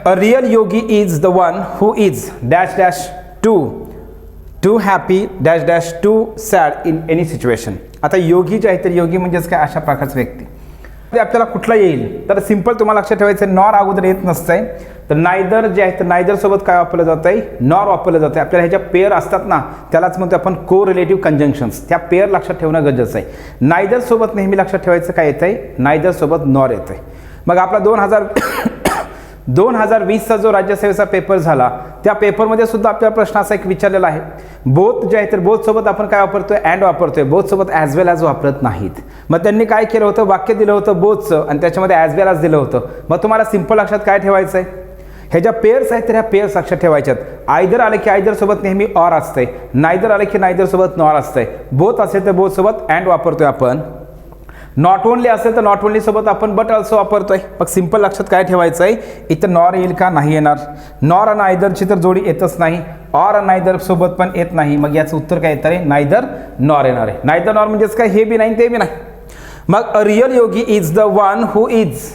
A real yogi is the one who is dash dash too happy dash dash too sad in any situation. आता योगी जे आहे, तर योगी म्हणजेच काय, अशा प्रकारचा व्यक्ती. आपल्याला कुठला येईल, तर सिंपल तुम्हाला लक्षात ठेवायचं, नॉर अगोदर येत नसतंय, तर नायदर जे आहे, तर नायदर सोबत काय वापरलं जात आहे, नॉर वापरलं जातं. आपल्याला ह्याच्या पेअर असतात ना, त्यालाच म्हणतो आपण को रिलेटिव्ह कंजंक्शन्स, त्या पेअर लक्षात ठेवणं गरजेचं आहे. नायदर सोबत नेहमी लक्षात ठेवायचं काय येत आहे, नायदर सोबत नॉर येत आहे. मग आपला 2020चा जो राज्यसेवेचा पेपर झाला, त्या पेपरमध्ये सुद्धा आपल्याला प्रश्न असा एक विचारलेला आहे, बोथ जे आहे, तर बोथ सोबत आपण काय वापरतोय, अँड वापरतोय, बोथ सोबत ॲज वेल ॲज वापरत नाहीत. मग त्यांनी काय केलं होतं, वाक्य दिलं होतं बोथचं आणि त्याच्यामध्ये ॲज वेल ॲज दिलं होतं. मग तुम्हाला सिंपल लक्षात काय ठेवायचं आहे, ह्या ज्या पेअर्स आहेत तर ह्या पेअर्स लक्षात ठेवायच्यात. आयदर आले की आयदर सोबत नेहमी ऑर असते, नायदर आले की नायदर सोबत नॉर असते, बोथ असेल तर बोथ सोबत अँड वापरतोय आपण, नॉट ओनली असेल तर नॉट ओनली सोबत आपण बट ऑल्सो वापरतोय. मग सिंपल लक्षात काय ठेवायचं आहे, इथं नॉर येईल का, नाही येणार. नॉर आणि आयदरची तर जोडी येतच नाही, ऑर आणि नायदर सोबत पण येत नाही. मग याचं उत्तर काय येतं आहे, नायदर नॉर येणार आहे. नायदर नॉर म्हणजेच काय, हे बी नाही ते बी नाही. मग a real yogi is the one who is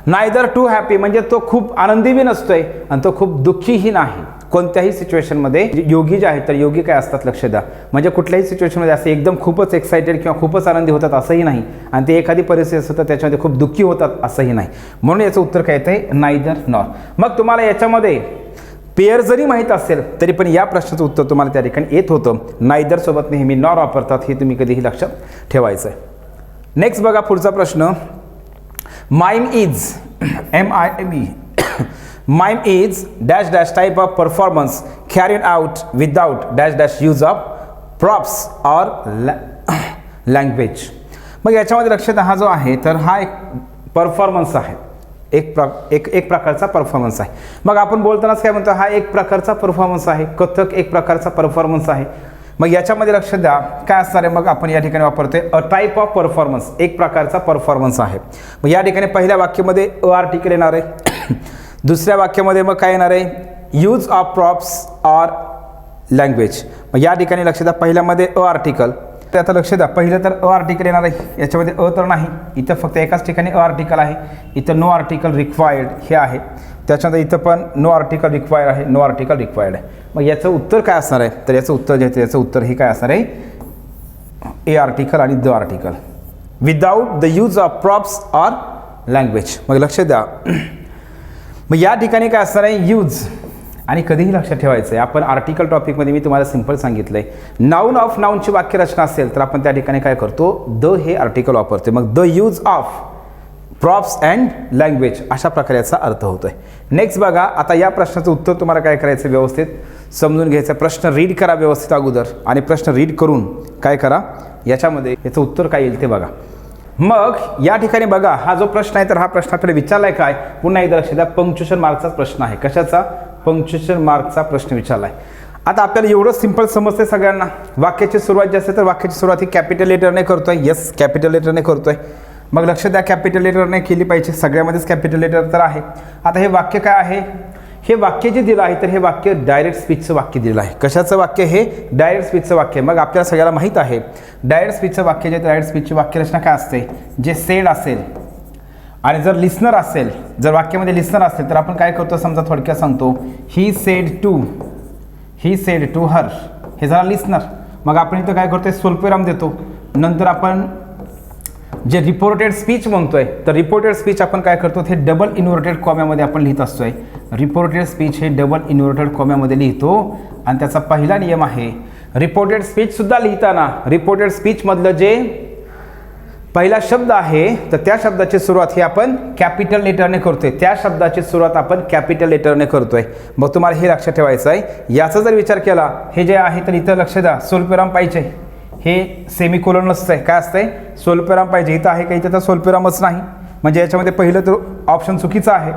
neither too happy, म्हणजे तो खूप आनंदी बी नसतोय आणि तो खूप दुःखीही नाही. कोणत्याही सिच्युएशनमध्ये योगी जे आहेत, तर योगी काय असतात, लक्ष द्या, म्हणजे कुठल्याही सिच्युएशनमध्ये असं एकदम खूपच एक्साइटेड किंवा खूपच आनंदी होतात असंही नाही, आणि ते एखादी परिस्थिती असतं तर त्याच्यामध्ये खूप दुःखी होतात असंही नाही. म्हणून याचं उत्तर काय येतं आहे, नायदर नॉर. मग तुम्हाला याच्यामध्ये पेअर जरी माहीत असेल तरी पण या प्रश्नाचं उत्तर तुम्हाला त्या ठिकाणी येत होतं. नायदर सोबत नेहमी नॉर वापरतात, हे तुम्ही कधीही लक्षात ठेवायचं आहे. नेक्स्ट बघा पुढचा प्रश्न. Mime is MIME mime is dash dash type of performance carried out without dash dash use of props or language. मग याच्यामध्ये लक्षात हा जो आहे, तर हा एक परफॉर्मन्स आहे, एक प्रकारचा परफॉर्मन्स आहे. मग आपण बोलतानाच काय म्हणतो, हा एक प्रकारचा परफॉर्मन्स आहे, कथक एक प्रकारचा परफॉर्मन्स आहे. मग याच्यामध्ये लक्ष द्या काय असणार आहे, मग आपण या ठिकाणी वापरतोय अ टाईप ऑफ परफॉर्मन्स, एक प्रकारचा परफॉर्मन्स आहे. मग या ठिकाणी पहिल्या वाक्यामध्ये अ आर्टिकल येणार आहे. दुसऱ्या वाक्यामध्ये मग काय येणार आहे, use of props or language. मग या ठिकाणी लक्ष द्या पहिल्यामध्ये अ आर्टिकल, तर आता लक्ष द्या पहिलं तर अ आर्टिकल येणार आहे, याच्यामध्ये अ तर नाही, इथं फक्त एकाच ठिकाणी अ आर्टिकल आहे, इथं नो आर्टिकल रिक्वायर्ड हे आहे. त्याच्यानंतर इथं पण नो आर्टिकल रिक्वायर्ड आहे, नो आर्टिकल रिक्वायर्ड आहे. मग याचं उत्तर काय असणार आहे, तर याचं उत्तर जे आहे याचं उत्तर हे काय असणार आहे, ए आर्टिकल आणि the article without the use of props or language. मग लक्ष द्या मग या ठिकाणी काय असणार आहे, यूज. आणि कधीही लक्षात ठेवायचं आहे, आपण आर्टिकल टॉपिकमध्ये मी तुम्हाला सिंपल सांगितलं आहे, नाऊन ऑफ नाऊनची वाक्यरचना असेल तर आपण त्या ठिकाणी काय करतो, द हे आर्टिकल वापरतो. मग the use of props and language अशा प्रकारे याचा अर्थ होतोय. नेक्स्ट बघा, आता या प्रश्नाचं उत्तर तुम्हाला काय करायचं, व्यवस्थित समजून घ्यायचं. प्रश्न रीड करा व्यवस्थित अगोदर, आणि प्रश्न रीड करून काय करा, याच्यामध्ये याचं उत्तर काय येईल ते बघा. मग या ठिकाणी बघा, हा जो प्रश्न आहे तर हा प्रश्न आपल्याला विचारलाय काय, पुन्हा एकदा लक्ष द्या, पंक्च्युएशन मार्कचाच प्रश्न आहे. कशाचा, पंक्च्युएशन मार्कचा प्रश्न विचारलाय. आता आपल्याला एवढं सिंपल समजते सगळ्यांना, वाक्याची सुरुवात जी असते तर वाक्याची सुरुवात ही कॅपिटल लेटरने करतोय. येस, कॅपिटल लेटरने करतोय. मग लक्ष द्या कॅपिटल लेटरने केली पाहिजे, सगळ्यामध्येच कॅपिटल लेटर तर आहे. आता हे वाक्य काय आहे, हे वाक्य जे दिलं आहे तर हे वाक्य डायरेक्ट स्पीचचं वाक्य दिलेलं आहे. कशाचं वाक्य, हे डायरेक्ट स्पीचचं वाक्य. मग आपल्याला सगळ्याला माहीत आहे डायरेक्ट स्पीचचं वाक्य जे, डायरेक्ट स्पीचची वाक्यरचना काय असते, जे सेड असेल आणि जर लिस्नर असेल, जर वाक्यामध्ये लिस्नर असेल तर आपण काय करतो, समजा थोडक्यात सांगतो, ही सेड टू हर, हे झाला लिस्नर. मग आपण इथं काय करतोय, स्वल्पविराम देतो. नंतर आपण जे रिपोर्टेड स्पीच म्हणतोय तर रिपोर्टेड स्पीच आपण काय करतो, हे डबल इन्व्हर्टेड कॉम्यामध्ये आपण लिहित असतोय. रिपोर्टेड स्पीच हे डबल इन्व्हर्टेड कॉम्यामध्ये लिहितो. आणि त्याचा पहिला नियम आहे, रिपोर्टेड स्पीच सुद्धा लिहिताना रिपोर्टेड स्पीचमधलं जे पहिला शब्द आहे तर त्या शब्दाची सुरुवात ही आपण कॅपिटल लेटरने करतोय, त्या शब्दाची सुरुवात आपण कॅपिटल लेटरने करतोय. मग तुम्हाला हे लक्षात ठेवायचं आहे. याचा जर विचार केला, हे जे आहे तर इथं लक्ष द्या, स्वल्पविराम पाहिजे, हे सेमिकोलन नसतंय, काय असतंय, स्वल्पविराम पाहिजे. इथं आहे का, इथं तर स्वल्पविरामच नाही, म्हणजे याच्यामध्ये पहिलं तर ऑप्शन चुकीचं आहे.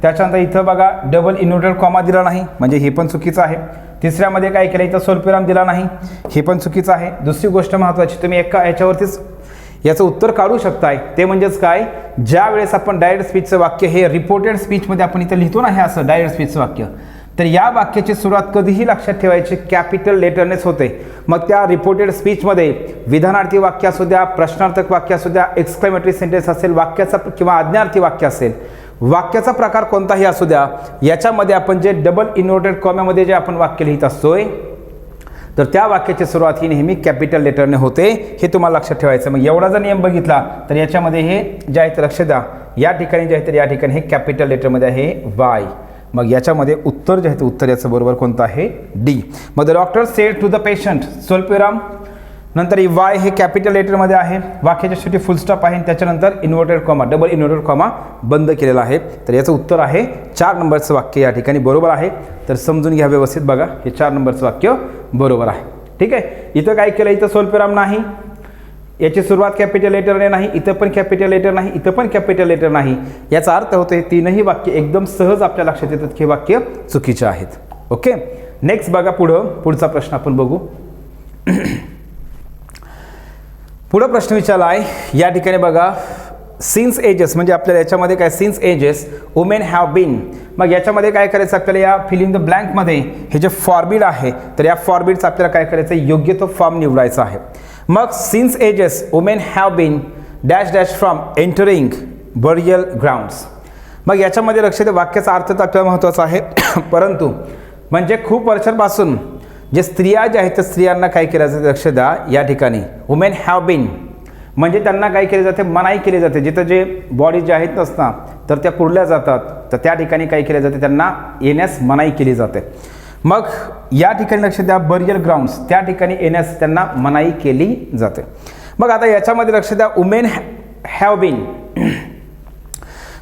त्याच्यानंतर इथं बघा डबल इन्व्हर्टेड कॉमा दिला नाही, म्हणजे हे पण चुकीचं आहे. तिसऱ्यामध्ये काय केलं, इथं स्वल्पविराम दिला नाही, हे पण चुकीचं आहे. दुसरी गोष्ट महत्त्वाची, तुम्ही एका याच्यावरतीच याचं उत्तर काढू शकताय, ते म्हणजेच काय, ज्या वेळेस आपण डायरेक्ट स्पीचचं वाक्य हे रिपोर्टेड स्पीचमध्ये आपण इथं लिहितो ना, हे असं डायरेक्ट स्पीचचं वाक्य, तर या वाक्याची सुरुवात कधीही लक्षात ठेवायची कॅपिटल लेटरनेच होते. मग त्या रिपोर्टेड स्पीचमध्ये विधानार्थी वाक्य असू द्या, प्रश्नार्थक वाक्य असू द्या, एक्सक्लेमेटरी सेंटेन्स असेल, वाक्याचा किंवा आज्ञार्थी वाक्य असेल, वाक्याचा प्रकार कोणताही असू द्या, याच्यामध्ये आपण जे डबल इन्व्हर्टेड कॉम्यामध्ये जे आपण वाक्य लिहित असतोय तर त्या वाक्याची सुरुवात ही नेहमी कॅपिटल लेटरने होते, हे तुम्हाला लक्षात ठेवायचं. मग एवढा जर नियम बघितला तर याच्यामध्ये हे जे आहे ते लक्ष द्या, या ठिकाणी जे आहे तर या ठिकाणी हे कॅपिटल लेटरमध्ये आहे वाय. मग याच्यामध्ये उत्तर जे आहे ते उत्तर याचं बरोबर कोणतं आहे, डी. मग the doctor said to the patient, स्वल्पविराम, नंतर ही वाय हे कॅपिटल लेटरमध्ये आहे, वाक्याच्या शेवटी फुल स्टॉप आहे, त्याच्यानंतर inverted comma, double inverted comma बंद केलेला आहे. तर याचं उत्तर आहे 4 नंबरचं वाक्य या ठिकाणी बरोबर आहे. तर समजून घ्या व्यवस्थित, बघा हे 4 नंबरचं वाक्य बरोबर आहे. ठीक आहे, इथं काय केलं, इथं स्वल्पविराम नाही, याची सुरुवात कॅपिटल लेटरने नाही, इथं पण कॅपिटल लेटर नाही, इथं पण कॅपिटल लेटर नाही. याचा अर्थ होतो हे तीनही वाक्य एकदम सहज आपल्या लक्षात येतात की वाक्य चुकीचे आहेत. ओके, नेक्स्ट बघा, पुढचा प्रश्न आपण बघू. पुढं प्रश्न विचारला आहे या ठिकाणी बघा, सिन्स एजेस, म्हणजे आपल्याला याच्यामध्ये काय, since ages women have been. मग याच्यामध्ये काय करायचं आपल्याला, या फिल इन द ब्लँकमध्ये हे जे फॉरबिड आहे तर या फॉरबिडचं आपल्याला काय करायचं, योग्य तो फॉर्म निवडायचा आहे. मग since ages women have been dash dash from entering burial grounds. मग याच्यामध्ये लक्ष द्या, वाक्याचा अर्थ तर आपल्याला महत्त्वाचा आहे, परंतु म्हणजे खूप वर्षांपासून जे स्त्रिया ज्या आहेत त्या स्त्रियांना काय केलं जातं, लक्ष द्या, या ठिकाणी वुमेन हॅव बीन म्हणजे त्यांना काय केले जाते, मनाई केली जाते. जिथं जे बॉडी जे आहेत नसता तर त्या पुरल्या जातात, तर त्या ठिकाणी काय केले जाते, त्यांना येण्यास मनाई केली जाते. मग या ठिकाणी लक्ष द्या, बरियल ग्राउंड्स, त्या ठिकाणी येण्यास त्यांना मनाई केली जाते. मग आता याच्यामध्ये लक्ष द्या, वुमेन हॅव बीन,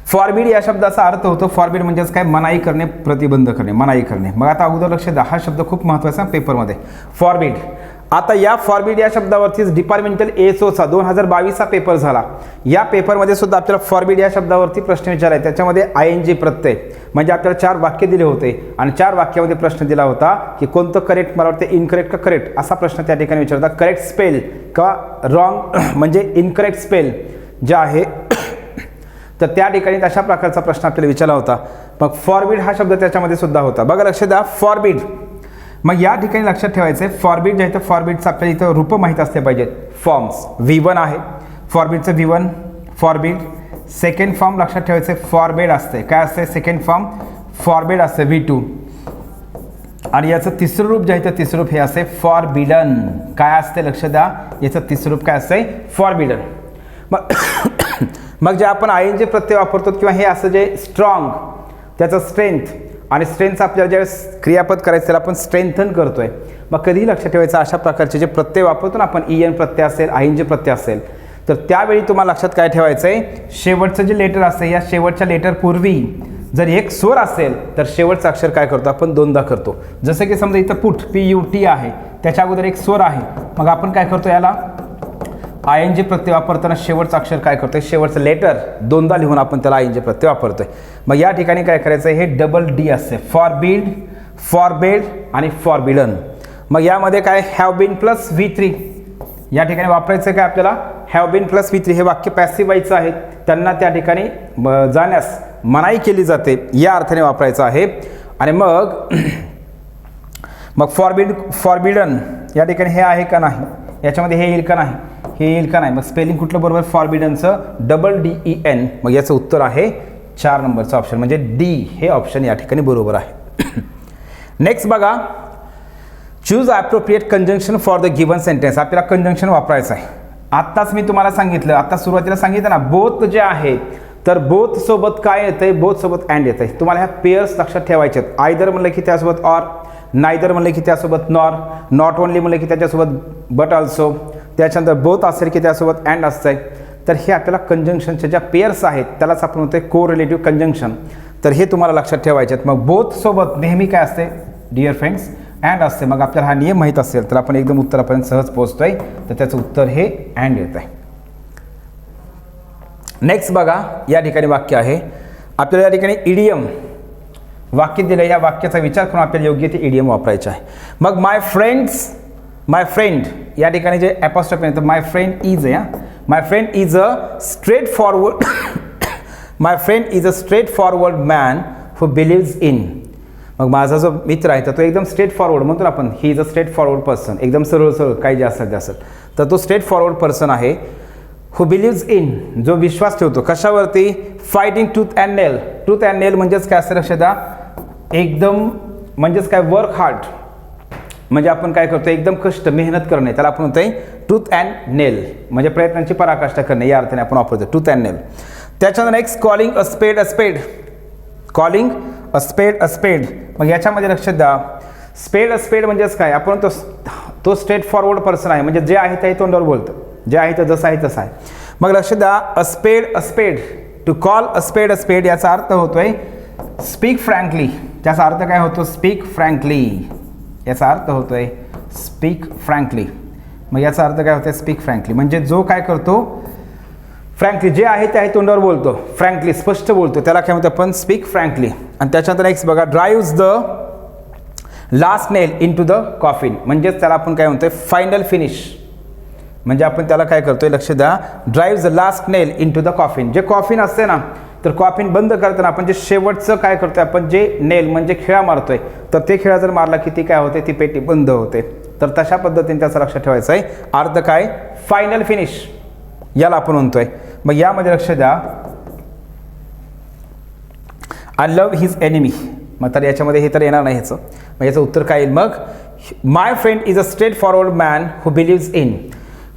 फॉरबिड या शब्दाचा अर्थ होतो, फॉरबिड म्हणजेच काय, मनाई करणे, प्रतिबंध करणे, मनाई करणे. मग आता अगोदर लक्ष द्या, हा शब्द खूप महत्त्वाचा आहे पेपरमध्ये, फॉरबिड. आता या फॉरबिड या शब्दावरतीच डिपार्टमेंटल ASOचा 2022चा पेपर झाला. या पेपरमध्ये सुद्धा आपल्याला फॉरबिड या शब्दावरती प्रश्न विचारला आहे. त्याच्यामध्ये ING प्रत्यय म्हणजे आपल्याला 4 वाक्य दिले होते आणि 4 वाक्यामध्ये प्रश्न दिला होता की कोणतं करेक्ट, मला वाटतं इनकरेक्ट का करेक्ट असा प्रश्न त्या ठिकाणी विचारता. करेक्ट स्पेल का रॉंग म्हणजे इनकरेक्ट स्पेल जे आहे तर त्या ठिकाणी अशा प्रकारचा प्रश्न आपल्याला विचारला होता. मग फॉरबिड हा शब्द त्याच्यामध्ये सुद्धा होता. बघा लक्ष द्या, फॉरबिड. मग या ठिकाणी लक्षात ठेवायचं आहे फॉरबिड जे आहे तर फॉरबिडचं आपल्याला इथं रूप माहीत असले पाहिजेत. फॉर्म्स V1 आहे, फॉरबिडचं V1 फॉरबिड. सेकंड फॉर्म लक्षात ठेवायचं फॉरबिड असते. काय असते सेकंड फॉर्म? फॉरबिड असते V2. आणि याचं तिसरं रूप जे आहे तर तिसरं रूप हे असते फॉरबिडन. काय असते लक्ष द्या, याचं तिसरं रूप काय असते? फॉरबिडन. मग जे आपण ING प्रत्यय वापरतो किंवा हे असं जे स्ट्रॉंग त्याचं स्ट्रेंथ आणि स्ट्रेंथ आपल्याला ज्यावेळेस क्रियापद करायचं त्याला आपण स्ट्रेंथन करतोय. मग कधीही लक्षात ठेवायचं अशा प्रकारचे जे प्रत्यय वापरतो ना आपण, EN प्रत्यय असेल, ING प्रत्यय असेल, तर त्यावेळी तुम्हाला लक्षात काय ठेवायचं आहे, शेवटचं जे लेटर असतं या शेवटच्या लेटर पूर्वी जर एक स्वर असेल तर शेवटचं अक्षर काय करतो आपण? दोनदा करतो. जसं की समजा इथं पुट PUT आहे, त्याच्या अगोदर एक स्वर आहे, मग आपण काय करतो याला ING प्रत्यय वापरताना शेवटचं अक्षर काय करतोय, शेवटचं लेटर दोनदा लिहून आपण त्याला ING प्रत्यय वापरतोय. मग या ठिकाणी काय करायचं, हे डबल D असते. फॉरबिड, फॉरबेड आणि फॉरबिडन. मग यामध्ये काय हॅव बीन प्लस V3 या ठिकाणी वापरायचं काय आपल्याला? हॅव बीन प्लस V3 हे वाक्य पॅसिव्ह व्हायचं आहे, त्यांना त्या ठिकाणी जाण्यास मनाई केली जाते या अर्थाने वापरायचं आहे. आणि मग फॉरबिडन या ठिकाणी हे आहे का नाही, याच्यामध्ये हे येईल का नाही, हे येईल का नाही. मग स्पेलिंग कुठलं बरोबर? फॉरबिडनचं डबल DEN. मग याचं उत्तर आहे 4 नंबरचं ऑप्शन म्हणजे D हे ऑप्शन या ठिकाणी बरोबर आहे. नेक्स्ट बघा, choose appropriate conjunction for the given sentence. आपल्याला कंजंक्शन वापरायचं आहे. आत्ताच मी तुम्हाला सांगितलं, आता सुरुवातीला सांगितलं ना, बोथ जे आहे तर बोथ सोबत काय येतंय? बोथ सोबत अँड येतंय. तुम्हाला ह्या पेयर्स लक्षात ठेवायचे आहेत. आयदर म्हणलं की त्यासोबत ऑर, नायदर म्हणलं की त्यासोबत नॉर, नॉट ओनली म्हणलं की त्याच्यासोबत बट ऑल्सो, त्याच्यानंतर बोथ असेल की त्यासोबत अँड असतंय. तर हे आपल्याला कंजंक्शनच्या ज्या पेयर्स आहेत त्यालाच आपण म्हणतोय को रिलेटिव्ह कंजंक्शन. तर हे तुम्हाला लक्षात ठेवायचे आहेत. मग बोथ सोबत नेहमी काय असते डिअर फ्रेंड्स? अँड असते. मग आपल्याला हा नियम माहीत असेल तर आपण एकदम उत्तरापर्यंत सहज पोहोचतोय. तर त्याचं उत्तर हे अँड येत आहे. नेक्स्ट बघा, या ठिकाणी वाक्य आहे आपल्याला, या ठिकाणी इडियम वाक्य दिलं. या वाक्याचा विचार करून आपल्याला योग्य ते इडियम वापरायचं आहे. मग माय फ्रेंड या ठिकाणी जे ॲपॉस्ट्रोफी आहे तर माय फ्रेंड इज आहे. My friend is a straightforward my friend is a straightforward man who believes in. मग माझा जो मित्र आहे तर तो एकदम स्ट्रेट फॉरवर्ड म्हणतो ना आपण, he is a straight forward person, एकदम सरळ काही जे असेल ते असेल, तर तो स्ट्रेट फॉरवर्ड पर्सन आहे. हू बिलीव्ज इन, जो विश्वास ठेवतो कशावरती? Fighting tooth and nail. Tooth and nail म्हणजेच काय असतं लक्षात द्या, एकदम म्हणजेच काय वर्क हार्ड, म्हणजे आपण काय करतो एकदम कष्ट मेहनत करणे, त्याला आपण म्हणतोय टूथ अँड नेल, म्हणजे प्रयत्नांची पराकाष्ठा करणे या अर्थाने आपण वापरतो टूथ अँड नेल. त्याच्यानंतर नेक्स्ट कॉलिंग अ स्पेड अ स्पेड. कॉलिंग अ स्पेड अ स्पेड. मग याच्यामध्ये लक्षात द्या, स्पेड अ स्पेड म्हणजेच काय, आपण तो स्ट्रेट फॉरवर्ड पर्सन आहे, म्हणजे जे आहे ते तोंडावर बोलतं, जे आहे ते जसं आहे तसं आहे. मग लक्षात द्या, अ स्पेड, टू कॉल अ स्पेड याचा अर्थ होतोय स्पीक फ्रँकली. त्याचा अर्थ काय होतो? Speak frankly. याचा अर्थ होतोय स्पीक फ्रँकली. मग याचा अर्थ काय होतोय? स्पीक फ्रँकली म्हणजे जो काय करतो फ्रँकली, जे आहे ते आहे तोंडावर बोलतो, फ्रँकली स्पष्ट बोलतो, त्याला काय म्हणतो आपण? Speak frankly. आणि त्याच्यानंतर नेक्स्ट बघा, drives the last nail into the coffin, म्हणजेच त्याला आपण काय म्हणतोय? Final finish. म्हणजे आपण त्याला काय करतोय? लक्ष द्या, drives the last nail into the coffin. जे कॉफिन असते ना, तर कॉफिन बंद करताना आपण जे शेवटचं काय करतोय, आपण जे नेल म्हणजे खिळा मारतोय, तर ते खिळा जर मारला की ती काय होते? ती पेटी बंद होते. तर तशा पद्धतीने त्याचं लक्षात ठेवायचं आहे. अर्थ काय? फायनल फिनिश याला आपण म्हणतोय. मग यामध्ये लक्ष द्या, आय लव्ह हिज एनिमी. मग तर याच्यामध्ये हे तर येणार नाही ह्याचं. मग याचं उत्तर काय येईल? मग my friend is a straightforward man who believes in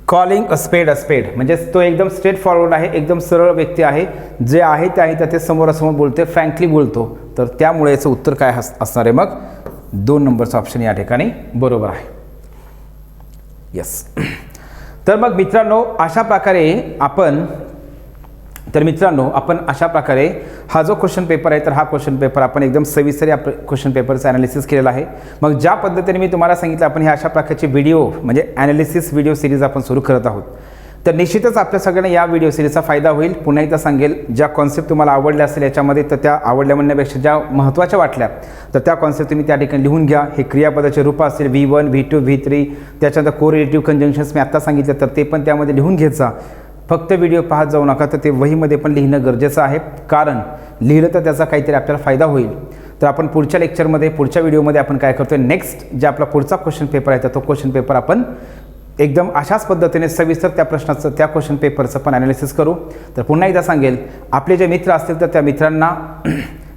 calling a spade म्हणजे तो एकदम स्ट्रेट फॉरवर्ड आहे, एकदम सरळ व्यक्ती आहे, जे आहे ते आहे ते समोरासमोर बोलते, फ्रँकली बोलतो. तर त्यामुळे याचं उत्तर काय असणार आहे? मग 2 नंबरचं ऑप्शन या ठिकाणी बरोबर आहे. येस. तर मग मित्रांनो, अशा प्रकारे आपण तर मित्रांनो, आपण अशा प्रकारे हा जो क्वेश्चन पेपर आहे तर हा क्वेश्चन पेपर आपण एकदम सविस्तर या क्वेश्चन पेपरचं ॲनालिसिस केलेलं आहे. मग ज्या पद्धतीने मी तुम्हाला सांगितलं आपण हे अशा प्रकारचे व्हिडिओ म्हणजे ॲनालिसिस व्हिडिओ सिरीज आपण सुरू करत आहोत. तर निश्चितच आपल्या सगळ्यांना या व्हिडिओ सिरीजचा फायदा होईल. पुन्हा एकदा सांगेल, ज्या कॉन्सेप्ट तुम्हाला आवडल्या असेल याच्यामध्ये तर त्या आवडल्या म्हणण्यापेक्षा ज्या महत्त्वाच्या वाटल्या तर त्या कॉन्सेप्ट तुम्ही त्या ठिकाणी लिहून घ्या. हे क्रियापदाचे रूप असतील V1 V2 V3, त्याच्यानंतर कोरिलेटिव्ह कंजंक्शन्स मी आत्ता सांगितलं तर ते पण त्यामध्ये लिहून घेत जा. फक्त व्हिडिओ पाहत जाऊ नका, तर ते वहीमध्ये पण लिहिणं गरजेचं आहे, कारण लिहिलं तर त्याचा काहीतरी आपल्याला फायदा होईल. तर आपण पुढच्या लेक्चरमध्ये पुढच्या व्हिडिओमध्ये आपण काय करतो, नेक्स्ट जे आपला पुढचा क्वेश्चन पेपर आहे तर तो क्वेश्चन पेपर आपण एकदम अशाच पद्धतीने सविस्तर त्या प्रश्नाचं त्या क्वेश्चन पेपरचं पण ॲनालिसिस करू. तर पुन्हा एकदा सांगेल, आपले जे मित्र असतील तर त्या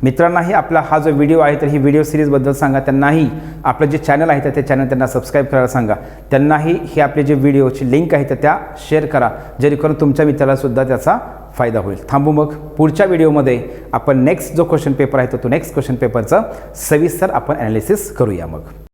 मित्रांनाही आपला हा जो व्हिडिओ आहे तर ही व्हिडिओ सिरीजबद्दल सांगा. त्यांनाही आपलं जे चॅनल आहे तर ते चॅनल त्यांना सबस्क्राईब करायला सांगा. त्यांनाही हे आपले जे व्हिडिओची लिंक आहे तर त्या शेअर करा, जेणेकरून तुमच्या मित्रालासुद्धा त्याचा फायदा होईल. थांबू मग पुढच्या व्हिडिओमध्ये आपण नेक्स्ट जो क्वेश्चन पेपर आहे तो नेक्स्ट क्वेश्चन पेपरचं सविस्तर आपण ॲनालिसिस करूया. मग